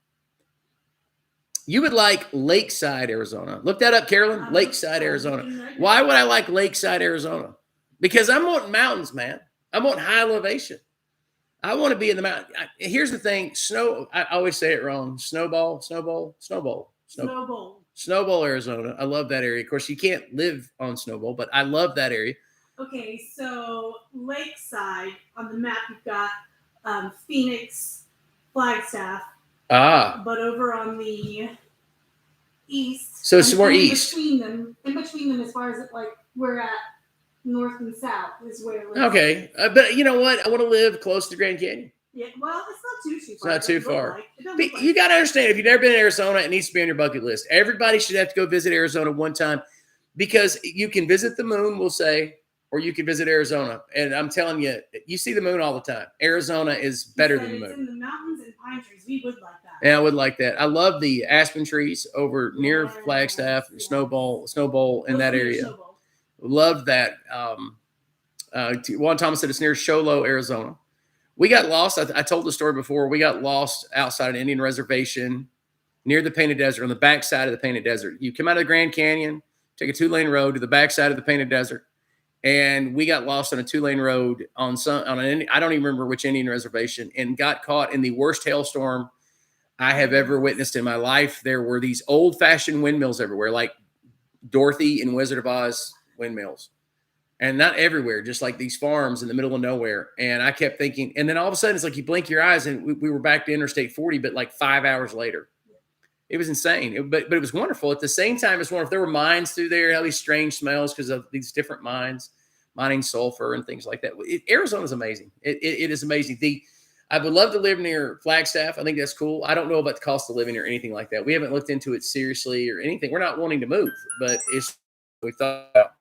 You would like Lakeside, Arizona. Look that up, Carolyn. Lakeside, Arizona. Why would I like Lakeside, Arizona? Because I'm wanting mountains, man. I want high elevation. I want to be in the mountain. Here's the thing. I always say it wrong. Snowball, Arizona. I love that area. Of course, you can't live on Snowball, but I love that area. Okay, so Lakeside, on the map, you've got Phoenix, Flagstaff. But over on the east. So it's more east. In between them, as far as we're at north and south is where. Okay, but you know what? I want to live close to Grand Canyon. Yeah, well, it's not too far. It's not too far. You got to understand, if you've never been to Arizona, it needs to be on your bucket list. Everybody should have to go visit Arizona one time because you can visit the moon, we'll say. or you could visit Arizona. And I'm telling you, you see the moon all the time. Arizona is better than the moon. It's in the mountains and pine trees. We would like that. Yeah, I would like that. I love the aspen trees over near Flagstaff, Snow Bowl in that area. Love that. Juan Thomas said it's near Show Low, Arizona. We got lost. I told the story before. We got lost outside an Indian reservation near the Painted Desert, on the backside of the Painted Desert. You come out of the Grand Canyon, take a 2-lane road to the backside of the Painted Desert, and we got lost on a 2-lane road on an I don't even remember which Indian reservation, and got caught in the worst hailstorm I have ever witnessed in my life. There were these old-fashioned windmills everywhere, like Dorothy in Wizard of Oz windmills. And not everywhere, just like these farms in the middle of nowhere. And I kept thinking, and then all of a sudden it's like you blink your eyes and we were back to Interstate 40, but like 5 hours later. It was insane. But it was wonderful. At the same time, it's wonderful. There were mines through there, all these strange smells because of these different mines, mining sulfur and things like that. Arizona is amazing. It is amazing. I would love to live near Flagstaff. I think that's cool. I don't know about the cost of living or anything like that. We haven't looked into it seriously or anything. We're not wanting to move, but it's we thought about.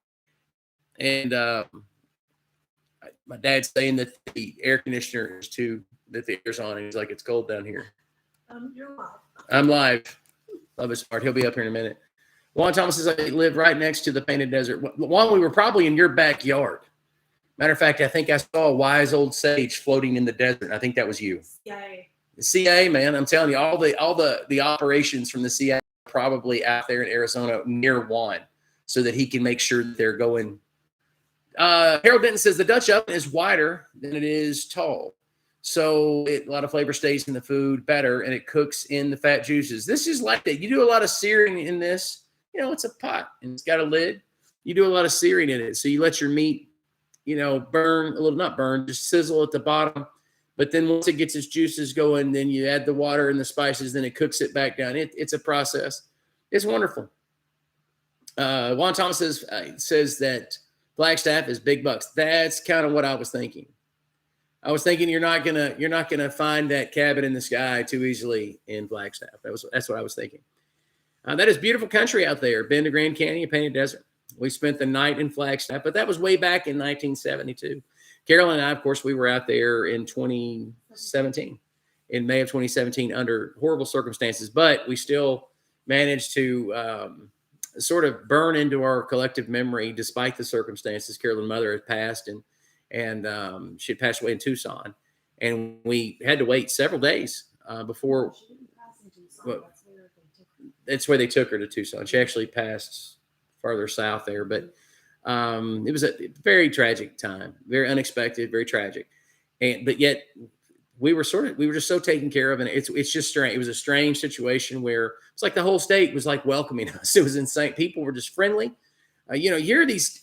And my dad's saying that the air conditioner is too, that the air's on. And he's like, it's cold down here. You're live. I'm live. Love his heart. He'll be up here in a minute. Juan Thomas says, I live right next to the Painted Desert. Juan, we were probably in your backyard. Matter of fact, I think I saw a wise old sage floating in the desert. I think that was you. CIA. The CIA, man. I'm telling you, all the operations from the CIA are probably out there in Arizona near Juan so that he can make sure that they're going. Harold Denton says the Dutch oven is wider than it is tall. So a lot of flavor stays in the food better, and it cooks in the fat juices. This is like that. You do a lot of searing in this. You know, it's a pot, and it's got a lid. You do a lot of searing in it. So you let your meat, burn a little, not burn, just sizzle at the bottom. But then once it gets its juices going, then you add the water and the spices, then it cooks it back down. It's a process. It's wonderful. Juan Thomas says that Flagstaff is big bucks. That's kind of what I was thinking. I was thinking you're not gonna find that cabin in the sky too easily in Flagstaff. That's what I was thinking. That is beautiful country out there. Been to Grand Canyon, Painted Desert. We spent the night in Flagstaff, but that was way back in 1972. Carol and I, of course, we were out there in 2017, in May of 2017, under horrible circumstances, but we still managed to sort of burn into our collective memory despite the circumstances. Carolyn's mother had passed, and she had passed away in Tucson, and we had to wait several days before. That's where they took her to Tucson. She actually passed farther south there, but it was a very tragic time, very unexpected, very tragic, but yet we were just so taken care of, and it's just strange. It was a strange situation where it's like the whole state was like welcoming us. It was insane. People were just friendly. You hear these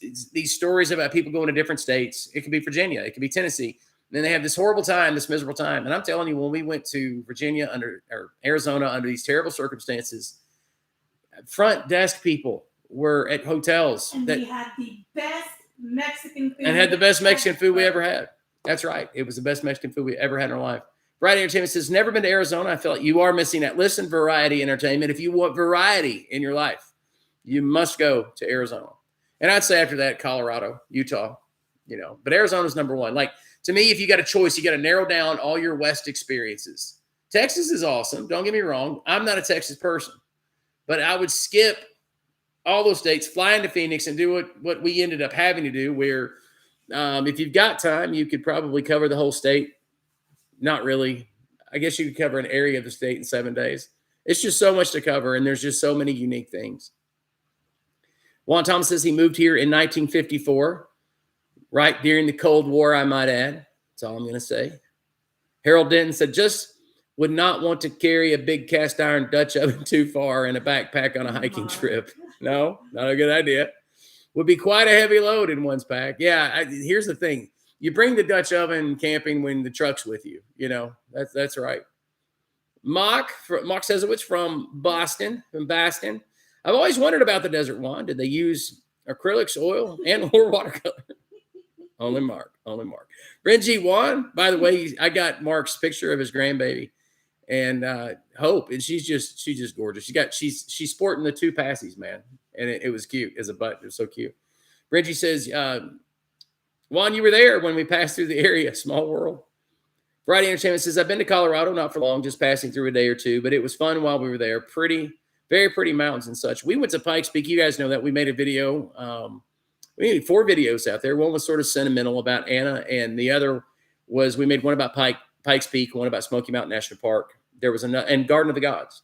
stories about people going to different states. It could be Virginia, it could be Tennessee. And then they have this horrible time, this miserable time. And I'm telling you, when we went to Virginia or Arizona under these terrible circumstances, front desk people were at hotels. And we had the best Mexican food. And had the best Mexican food we ever had. That's right. It was the best Mexican food we ever had in our life. Variety Entertainment says, never been to Arizona. I feel like you are missing that. Listen, Variety Entertainment, if you want variety in your life, you must go to Arizona. And I'd say after that, Colorado, Utah, but Arizona's number one. Like, to me, if you got a choice, you got to narrow down all your West experiences. Texas is awesome. Don't get me wrong. I'm not a Texas person, but I would skip all those states, fly into Phoenix, and do what we ended up having to do, where if you've got time, you could probably cover the whole state. Not really. I guess you could cover an area of the state in 7 days. It's just so much to cover, and there's just so many unique things. Juan Thomas says he moved here in 1954, right during the Cold War, I might add. That's all I'm going to say. Harold Denton said, just would not want to carry a big cast iron Dutch oven too far in a backpack on a hiking trip. No, not a good idea. Would be quite a heavy load in one's pack. Yeah, here's the thing. You bring the Dutch oven camping when the truck's with you. That's right. Mark Sezowitz from Boston. I've always wondered about the Desert Wand. Did they use acrylics, oil, or watercolor? Only Mark. Renji Juan, by the way, I got Mark's picture of his grandbaby, and Hope, and she's just gorgeous. She's sporting the 2 passies, man, and it was cute as a butt. It was so cute. Renji says Juan, you were there when we passed through the area. Small world. Friday Entertainment says, I've been to Colorado, not for long, just passing through a day or two, but it was fun while we were there. Pretty, very pretty mountains and such. We went to Pikes Peak. You guys know that. We made a video. We made 4 videos out there. One was sort of sentimental about Anna, and the other was we made one about Pikes Peak, one about Smoky Mountain National Park. There was another, and Garden of the Gods.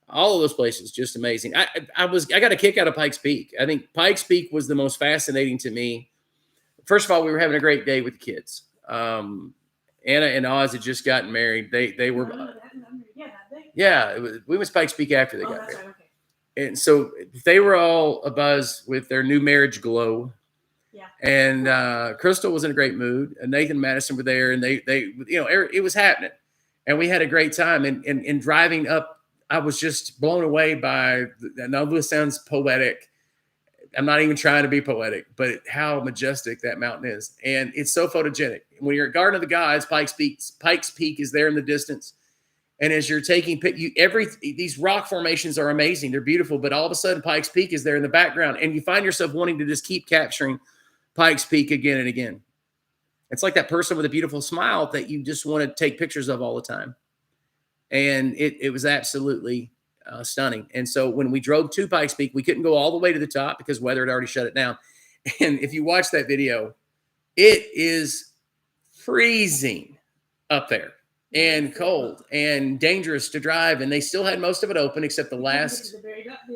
All of those places, just amazing. I got a kick out of Pikes Peak. I think Pikes Peak was the most fascinating to me. First of all, we were having a great day with the kids. Anna and Oz had just gotten married. They were, we went to Pikes Peak after they got married. Right, okay. And so they were all abuzz with their new marriage glow. Yeah. And Crystal was in a great mood. And Nathan and Madison were there, and they it was happening. And we had a great time. And driving up, I was just blown away by, I know this sounds poetic. I'm not even trying to be poetic, but how majestic that mountain is. And it's so photogenic. When you're at Garden of the Gods, Pikes Peak is there in the distance. And as you're taking these rock formations are amazing. They're beautiful, but all of a sudden Pikes Peak is there in the background. And you find yourself wanting to just keep capturing Pikes Peak again and again. It's like that person with a beautiful smile that you just want to take pictures of all the time. And it was absolutely stunning. And so when we drove to Pikes Peak, we couldn't go all the way to the top because weather had already shut it down. And if you watch that video, it is freezing up there and cold and dangerous to drive. And they still had most of it open except the last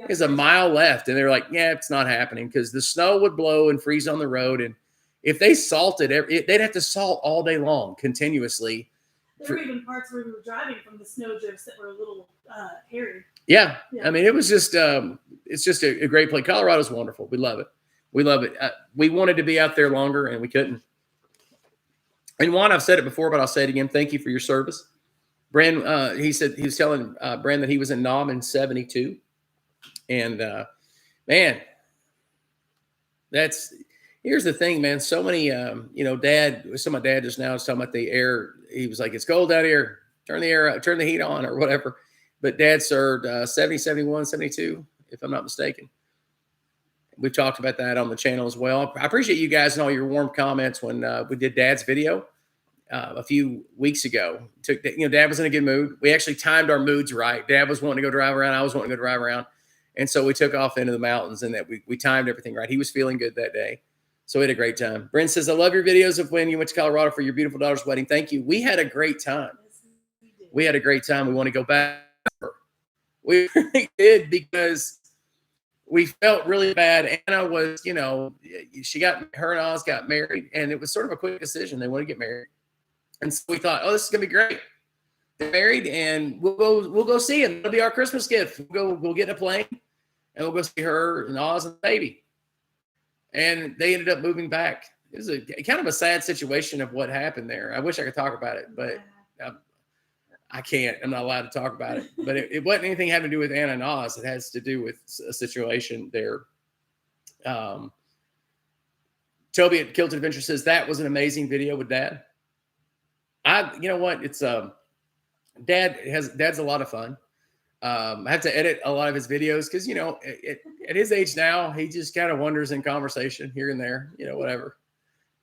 is a mile left. And they're like, yeah, it's not happening because the snow would blow and freeze on the road. And if they salted, they'd have to salt all day long continuously. There were even parts where we were driving from the snow drifts that were a little hairy. Yeah. I mean, it was just, it's just a great place. Colorado's wonderful. We love it. We love it. We wanted to be out there longer and we couldn't. And Juan, I've said it before, but I'll say it again. Thank you for your service. Brand, he said, he was telling Brand that he was in Nam in 72. And man, here's the thing, man. So many, my dad just now was talking about the air. He was like, it's cold out here. Turn the heat on or whatever. But Dad served 70, 71, 72, if I'm not mistaken. We've talked about that on the channel as well. I appreciate you guys and all your warm comments when we did Dad's video a few weeks ago. Dad was in a good mood. We actually timed our moods right. Dad was wanting to go drive around. I was wanting to go drive around. And so we took off into the mountains and that we timed everything right. He was feeling good that day. So we had a great time. Brent says, I love your videos of when you went to Colorado for your beautiful daughter's wedding. Thank you. We had a great time. We had a great time. We want to go back. We really did because we felt really bad. Anna was, her and Oz got married, and it was sort of a quick decision. They want to get married. And so we thought, oh, this is going to be great. They're married, and we'll go see them. It'll be our Christmas gift. We'll get in a plane, and we'll go see her and Oz and the baby. And they ended up moving back. It was a kind of a sad situation of what happened there. I wish I could talk about it, but I can't. I'm not allowed to talk about it. But it wasn't anything having to do with Anna and Oz. It has to do with a situation there. Toby at Kilted Adventure says that was an amazing video with Dad. You know what? It's Dad's a lot of fun. I have to edit a lot of his videos because at his age now, he just kind of wanders in conversation here and there. Whatever.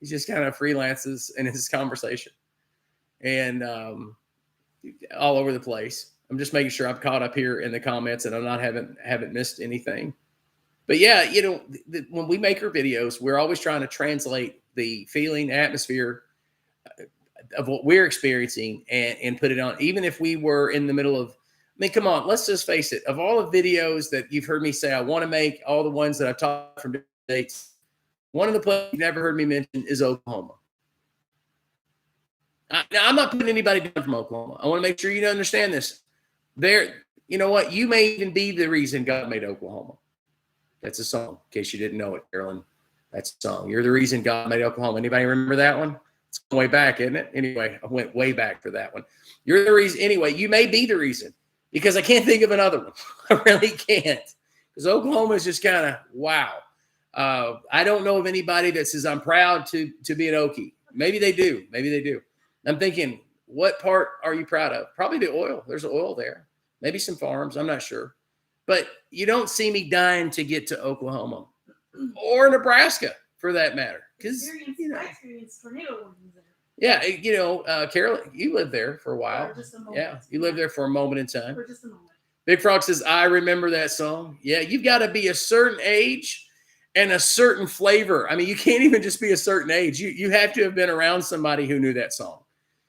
He just kind of freelances in his conversation, and all over the place. I'm just making sure I'm caught up here in the comments and haven't missed anything. But yeah, when we make our videos, we're always trying to translate the feeling, atmosphere of what we're experiencing and put it on. Even if we were in the middle of, come on, let's just face it. Of all the videos that you've heard me say I want to make, all the ones that I've taught from different states, one of the places you've never heard me mention is Oklahoma. Now, I'm not putting anybody down from Oklahoma. I want to make sure you understand this. You know what? You may even be the reason God made Oklahoma. That's a song, in case you didn't know it, Carolyn. That's a song. You're the reason God made Oklahoma. Anybody remember that one? It's way back, isn't it? Anyway, I went way back for that one. You're the reason. Anyway, you may be the reason because I can't think of another one. I really can't because Oklahoma is just kind of wow. I don't know of anybody that says I'm proud to be an Okie. Maybe they do. Maybe they do. I'm thinking, what part are you proud of? Probably the oil. There's oil there. Maybe some farms. I'm not sure. But you don't see me dying to get to Oklahoma or Nebraska. for that matter. Because I experienced tornado warnings there. Yeah, Carol, you lived there for a while. For just a moment. Yeah, you lived there for a moment in time. For just a moment. Big Frog says, I remember that song. Yeah, you've got to be a certain age and a certain flavor. I mean, you can't even just be a certain age. You have to have been around somebody who knew that song.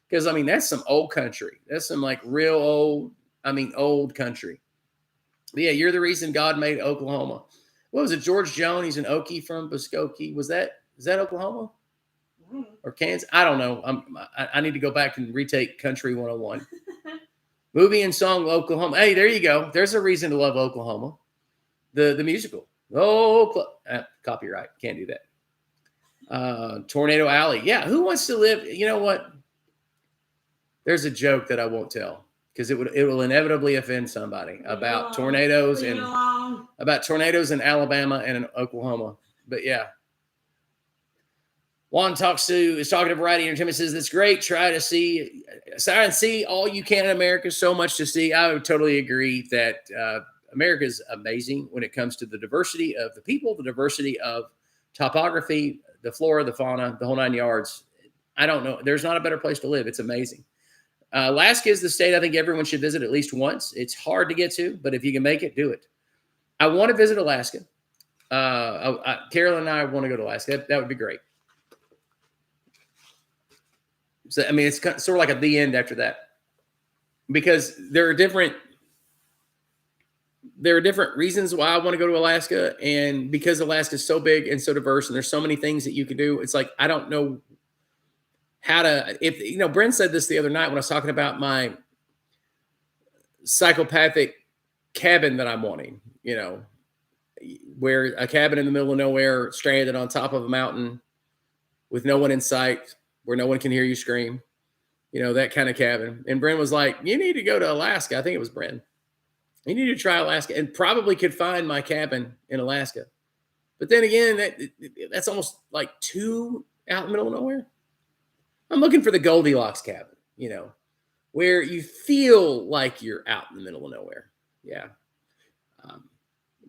Because, I mean, that's some old country. That's some like real old country. But yeah, you're the reason God made Oklahoma. What was it? George Jones, he's an Okie from Muskogee. Is that Oklahoma? Or Kansas? I don't know. I need to go back and retake Country 101. Movie and song Oklahoma. Hey, there you go. There's a reason to love Oklahoma. The musical. Copyright. Can't do that. Tornado Alley. Yeah, who wants to live? You know what? There's a joke that I won't tell because it will inevitably offend somebody about tornadoes in Alabama and in Oklahoma. But yeah. Juan is talking to Variety Entertainment, says, that's great. Try and see all you can in America. So much to see. I would totally agree that America is amazing when it comes to the diversity of the people, the diversity of topography, the flora, the fauna, the whole 9 yards. I don't know. There's not a better place to live. It's amazing. Alaska is the state I think everyone should visit at least once. It's hard to get to, but if you can make it, do it. I want to visit Alaska. Carol and I want to go to Alaska. That would be great. So, I mean, it's sort of like at the end after that, because there are different reasons why I want to go to Alaska. And because Alaska is so big and so diverse and there's so many things that you can do, it's like, I don't know how to, Brent said this the other night when I was talking about my psychopathic cabin that I'm wanting, where a cabin in the middle of nowhere, stranded on top of a mountain with no one in sight, where no one can hear you scream, that kind of cabin. And Brent was like, you need to go to Alaska. I think it was Brent. You need to try Alaska, and probably could find my cabin in Alaska. But then again, that's almost like too out in the middle of nowhere. I'm looking for the Goldilocks cabin, where you feel like you're out in the middle of nowhere. Yeah.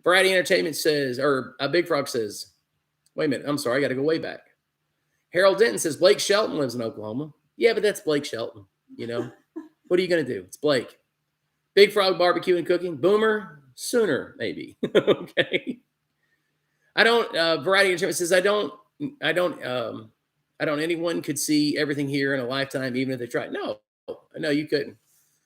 Variety Entertainment says, or Big Frog says, wait a minute. I'm sorry. I got to go way back. Harold Denton says, Blake Shelton lives in Oklahoma. Yeah, but that's Blake Shelton, What are you going to do? It's Blake. Big Frog Barbecue and Cooking. Boomer, sooner, maybe. Okay. Variety Entertainment says, I don't, anyone could see everything here in a lifetime, even if they tried. No, you couldn't.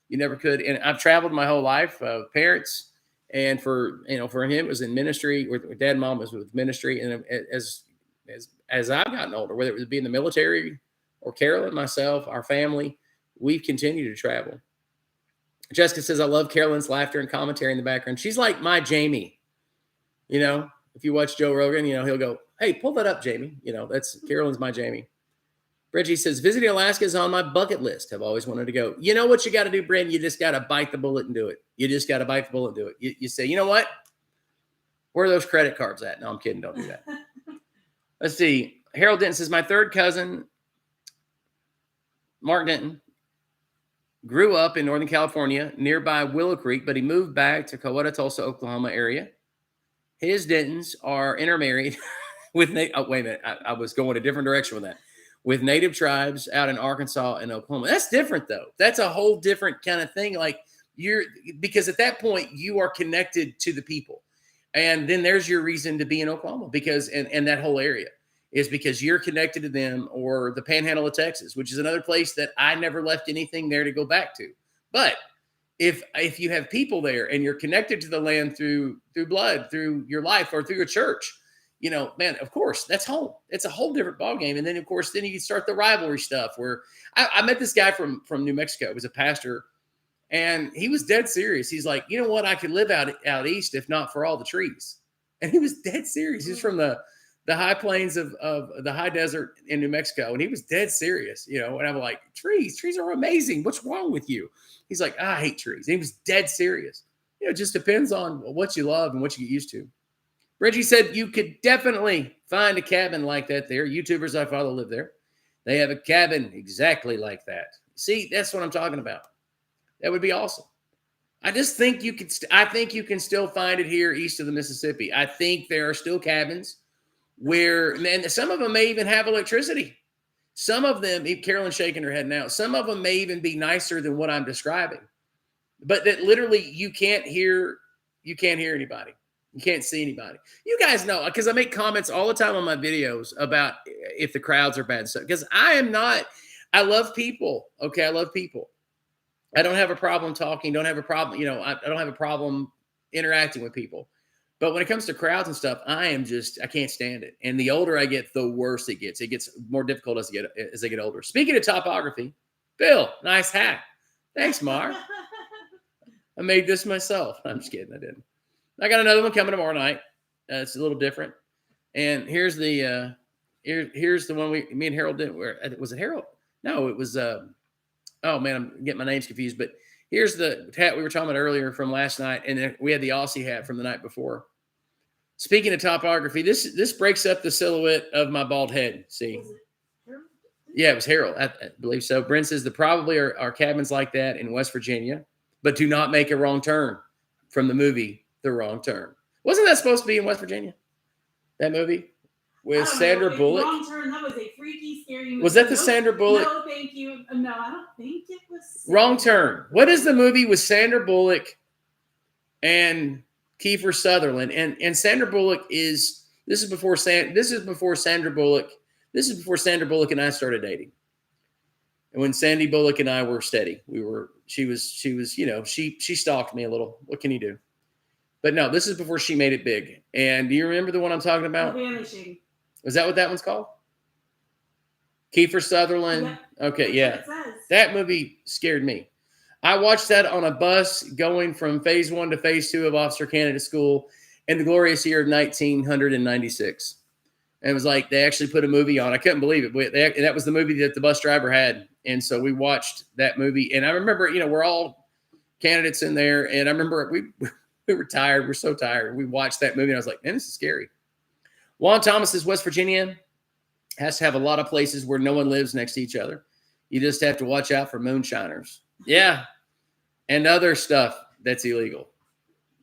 You never could. And I've traveled my whole life, parents. And for him, it was in ministry. With dad and mom was with ministry. And as I've gotten older, whether it was be in the military or Carolyn, myself, our family, we've continued to travel. Jessica says, I love Carolyn's laughter and commentary in the background. She's like my Jamie. If you watch Joe Rogan, he'll go, hey, pull that up, Jamie. That's Carolyn's my Jamie. Reggie says, visiting Alaska is on my bucket list. I've always wanted to go. You know what you got to do, Brandon? You just got to bite the bullet and do it. You just got to bite the bullet and do it. You say, you know what? Where are those credit cards at? No, I'm kidding. Don't do that. Let's see. Harold Denton says, my third cousin, Mark Denton, grew up in Northern California, nearby Willow Creek, but he moved back to Coweta, Tulsa, Oklahoma area. His Dentons are intermarried with wait a minute. I was going a different direction with that. With native tribes out in Arkansas and Oklahoma. That's different, though. That's a whole different kind of thing. Like because at that point, you are connected to the people. And then there's your reason to be in Oklahoma, because and that whole area is because you're connected to them, or the Panhandle of Texas, which is another place that I never left anything there to go back to. But if you have people there and you're connected to the land through blood, through your life, or through your church, man, of course, that's home. It's a whole different ballgame. And then, of course, then you can start the rivalry stuff where I met this guy from New Mexico. He was a pastor. And he was dead serious. He's like, you know what? I could live out east if not for all the trees. And he was dead serious. He's from the high plains of the high desert in New Mexico. And he was dead serious, And I'm like, trees are amazing. What's wrong with you? He's like, I hate trees. And he was dead serious. It just depends on what you love and what you get used to. Reggie said you could definitely find a cabin like that there. YouTubers I follow live there. They have a cabin exactly like that. See, that's what I'm talking about. That would be awesome. I just think I think you can still find it here east of the Mississippi. I think there are still cabins where, man, some of them may even have electricity. Some of them, Carolyn's shaking her head now, some of them may even be nicer than what I'm describing. But that literally you can't hear anybody. You can't see anybody. You guys know, because I make comments all the time on my videos about if the crowds are bad. So, because I love people. Okay, I love people. I don't have a problem talking. Don't have a problem. I don't have a problem interacting with people. But when it comes to crowds and stuff, I can't stand it. And the older I get, the worse it gets. It gets more difficult as I get older. Speaking of topography, Bill, nice hat. Thanks, Mark. I made this myself. I'm just kidding. I didn't. I got another one coming tomorrow night. It's a little different. And here's the here's the one me and Harold did. Was it Harold? No, it was. Oh man, I'm getting my names confused. But here's the hat we were talking about earlier from last night, and then we had the Aussie hat from the night before. Speaking of topography, this breaks up the silhouette of my bald head. See? Yeah, it was Harold. I believe so. Brent says probably are cabins like that in West Virginia, but do not make a wrong turn from the movie The Wrong Turn. Wasn't that supposed to be in West Virginia? That movie with Sandra Bullock? Wrong Turn, that was a freaky, scary movie. Was that the Sandra Bullock? No, thank you. No, I don't think it was. Wrong Turn. What is the movie with Sandra Bullock and Kiefer Sutherland? And Sandra Bullock this is before Sandra Bullock and I started dating. And when Sandy Bullock and I were steady, she stalked me a little. What can you do? But no, this is before she made it big. And do you remember the one I'm talking about? The Vanishing. Is that what that one's called? Kiefer Sutherland? Yeah. Okay, yeah. That movie scared me. I watched that on a bus going from phase 1 to phase 2 of Officer Candidate School in the glorious year of 1996. And it was like they actually put a movie on. I couldn't believe it. That was the movie that the bus driver had. And so we watched that movie. And I remember, we're all candidates in there. And I remember we were tired. We're so tired. We watched that movie. And I was like, man, this is scary. Juan Thomas says West Virginia has to have a lot of places where no one lives next to each other. You just have to watch out for moonshiners. Yeah. And other stuff that's illegal.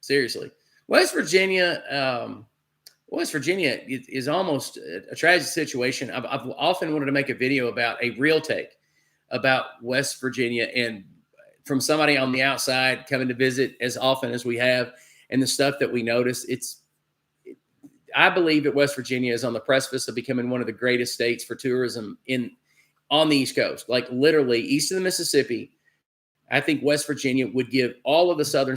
Seriously. West Virginia is almost a tragic situation. I've often wanted to make a video about a real take about West Virginia, and from somebody on the outside coming to visit as often as we have, and the stuff that we notice. I believe that West Virginia is on the precipice of becoming one of the greatest states for tourism on the East Coast, like literally east of the Mississippi. I think West Virginia would give all of the southern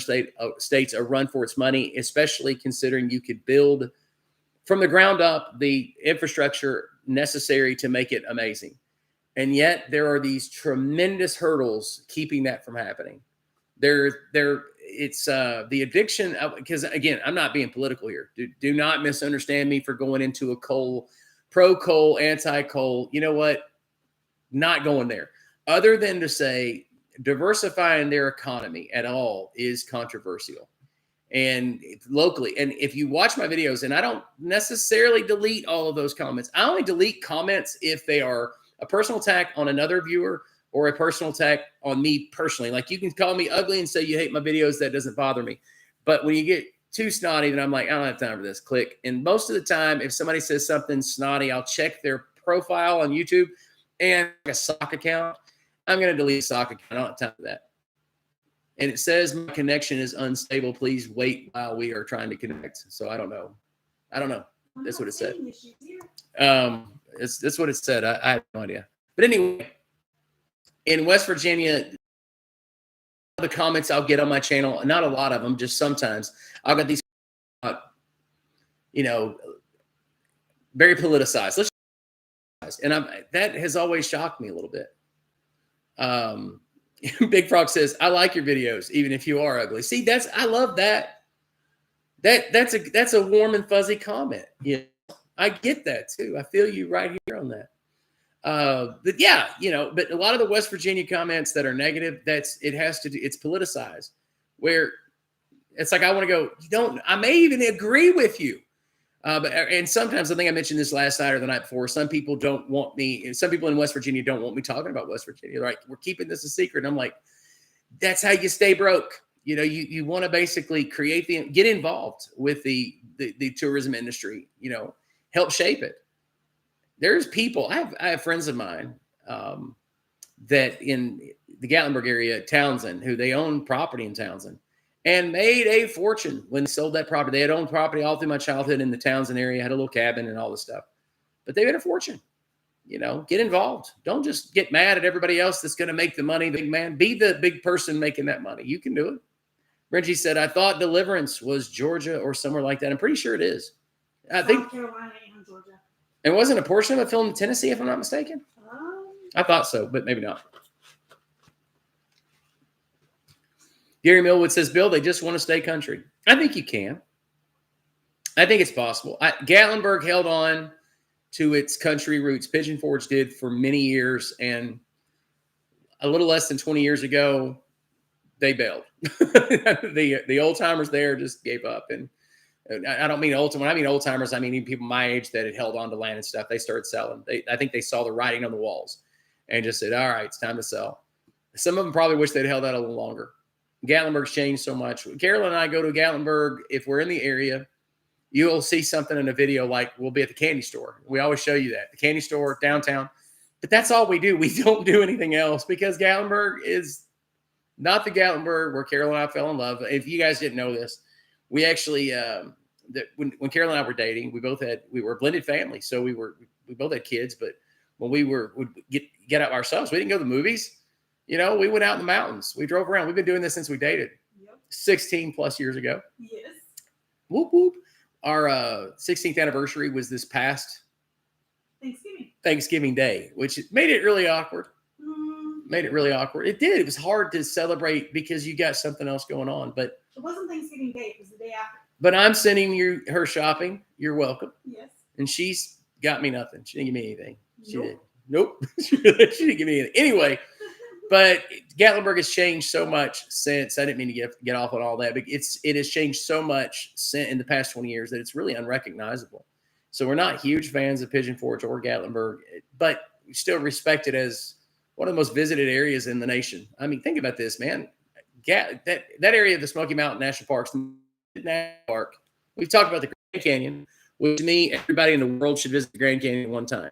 states a run for its money, especially considering you could build from the ground up the infrastructure necessary to make it amazing. And yet there are these tremendous hurdles keeping that from happening. It's the addiction of, because again, I'm not being political here. Do not misunderstand me for going into a pro-coal, anti-coal. You know what? Not going there. Other than to say diversifying their economy at all is controversial. And locally, and if you watch my videos, and I don't necessarily delete all of those comments. I only delete comments if they are a personal attack on another viewer or a personal attack on me personally. Like, you can call me ugly and say you hate my videos. That doesn't bother me. But when you get too snotty, then I'm like, I don't have time for this. Click. And most of the time, if somebody says something snotty, I'll check their profile on YouTube and a sock account. I'm going to delete a sock account. I don't have time for that. And it says my connection is unstable. Please wait while we are trying to connect. So I don't know. That's what it said. That's what it said. I have no idea. But anyway, in West Virginia, the comments I'll get on my channel, not a lot of them, just sometimes, I'll get these, very politicized. And that has always shocked me a little bit. Big Frog says, I like your videos, even if you are ugly. See, I love that. That's a warm and fuzzy comment. Yeah, I get that too. I feel you right here on that. But yeah, but a lot of the West Virginia comments that are negative, it's politicized, where it's like, I want to go, I may even agree with you. And sometimes, I think I mentioned this last night or the night before, some people in West Virginia don't want me talking about West Virginia. They're like, we're keeping this a secret. And I'm like, that's how you stay broke. You want to basically get involved with the tourism industry, help shape it. There's people, I have friends of mine that in the Gatlinburg area, Townsend, who they own property in Townsend and made a fortune when they sold that property. They had owned property all through my childhood in the Townsend area, had a little cabin and all this stuff, but they made a fortune. You know, get involved. Don't just get mad at everybody else that's going to make the money, big man. Be the big person making that money. You can do it. Reggie said, I thought Deliverance was Georgia or somewhere like that. I'm pretty sure it is. I think South Carolina and Georgia. it wasn't a portion of a film in Tennessee, if I'm not mistaken. I thought so, but maybe not. Gary Millwood says, Bill, they just want to stay country. I think you can. I think it's possible. Gatlinburg held on to its country roots. Pigeon Forge did for many years, and a little less than 20 years ago, they bailed. The old timers there just gave up. And I don't mean old. When I mean old timers, I mean even people my age that had held on to land and stuff. They started selling. I think they saw the writing on the walls and just said, all right, it's time to sell. Some of them probably wish they'd held out a little longer. Gatlinburg's changed so much. Carolyn and I go to Gatlinburg. If we're in the area, you'll see something in a video like we'll be at the candy store. We always show you that. The candy store, downtown. But that's all we do. We don't do anything else because Gatlinburg is not the Gatlinburg where Carol and I fell in love. If you guys didn't know this, we actually, when Carol and I were dating, we were a blended family. So we both had kids, but when would get out ourselves, we didn't go to the movies. You know, we went out in the mountains. We drove around. We've been doing this since we dated. Yep. 16 plus years ago. Yes. Whoop, whoop. Our 16th anniversary was this past Thanksgiving Day, which made it really awkward. Made it really awkward. It did. It was hard to celebrate because you got something else going on. But it wasn't Thanksgiving Day. It was the day after. But I'm sending her shopping. You're welcome. Yes. And she's got me nothing. She didn't give me anything. She Nope. did. Nope. She didn't give me anything. Anyway, but Gatlinburg has changed so much since. I didn't mean to get off on all that, but it has changed so much in the past 20 years that it's really unrecognizable. So we're not huge fans of Pigeon Forge or Gatlinburg, but we still respect it as one of the most visited areas in the nation. I mean, think about this, man. That area of the Smoky Mountain National Park, we've talked about the Grand Canyon, which to me, everybody in the world should visit the Grand Canyon one time.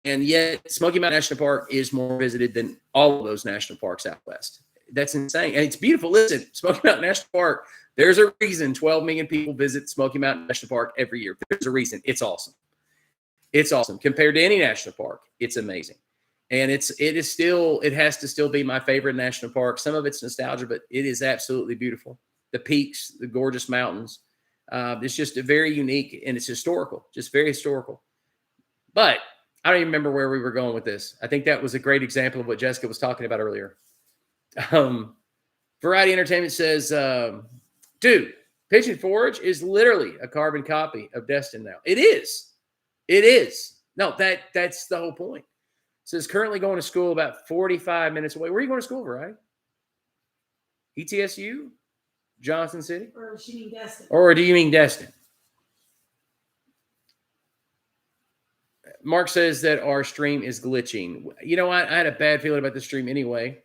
And yet, Smoky Mountain National Park is more visited than all of those national parks out west. That's insane. And it's beautiful. Listen, Smoky Mountain National Park, there's a reason 12 million people visit Smoky Mountain National Park every year. There's a reason. It's awesome. It's awesome. Compared to any national park, it's amazing. And it has to still be my favorite national park. Some of it's nostalgia, but it is absolutely beautiful. The peaks, the gorgeous mountains. It's just a very unique, and it's historical, just very historical. But I don't even remember where we were going with this. I think that was a great example of what Jessica was talking about earlier. Variety Entertainment says, dude, Pigeon Forge is literally a carbon copy of Destin now. It is. It is. No, that's the whole point. It says currently going to school about 45 minutes away. Where are you going to school, Variety? ETSU? Johnson City? Or does she mean Destin? Or do you mean Destin? Mark says that our stream is glitching. You know, I had a bad feeling about the stream anyway.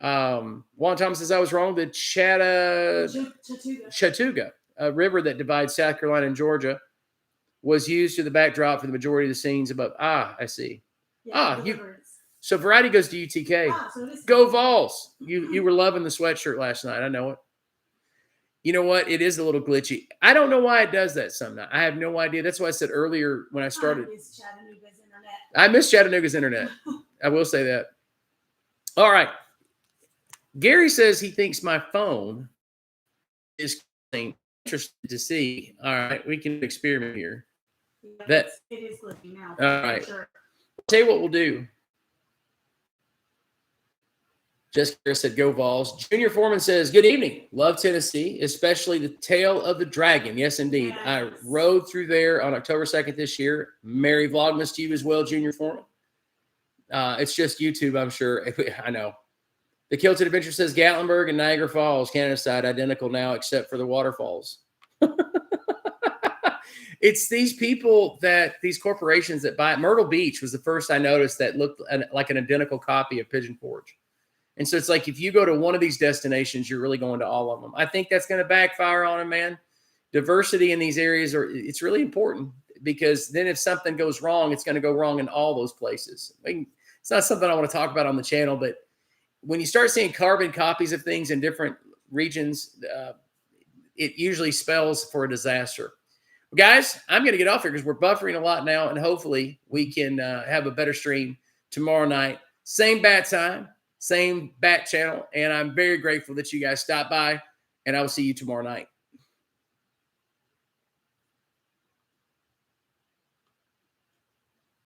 Juan Thomas says I was wrong. The Chattooga, a river that divides South Carolina and Georgia, was used to the backdrop for the majority of the scenes above. I see. Yeah, So Variety goes to UTK. So Go Vols. You were loving the sweatshirt last night. I know it. You know what? It is a little glitchy. I don't know why it does that sometimes. I have no idea. That's why I said earlier when I started. I miss Chattanooga's internet. I will say that. All right. Gary says he thinks my phone is interested to see. All right. We can experiment here. Yeah, it is glitchy now. All right. Sure. I'll tell you what we'll do. Jessica said, go Vols. Junior Foreman says, good evening. Love Tennessee, especially the Tail of the Dragon. Yes, indeed. Yes. I rode through there on October 2nd this year. Merry Vlogmas to you as well, Junior Foreman. It's just YouTube, I'm sure. I know. The Kilted Adventure says, Gatlinburg and Niagara Falls, Canada side, identical now except for the waterfalls. It's these people these corporations that buy. Myrtle Beach was the first I noticed that looked like an identical copy of Pigeon Forge. And so it's like if you go to one of these destinations, you're really going to all of them. I think that's going to backfire on them, man. Diversity in these areas it's really important. because then if something goes wrong, it's going to go wrong in all those places. I mean, it's not something I want to talk about on the channel, but when you start seeing carbon copies of things in different regions, it usually spells for a disaster. Well, guys, I'm going to get off here because we're buffering a lot now, and hopefully we can have a better stream tomorrow night. Same bat time, same bat channel, and I'm very grateful that you guys stopped by, and I will see you tomorrow night.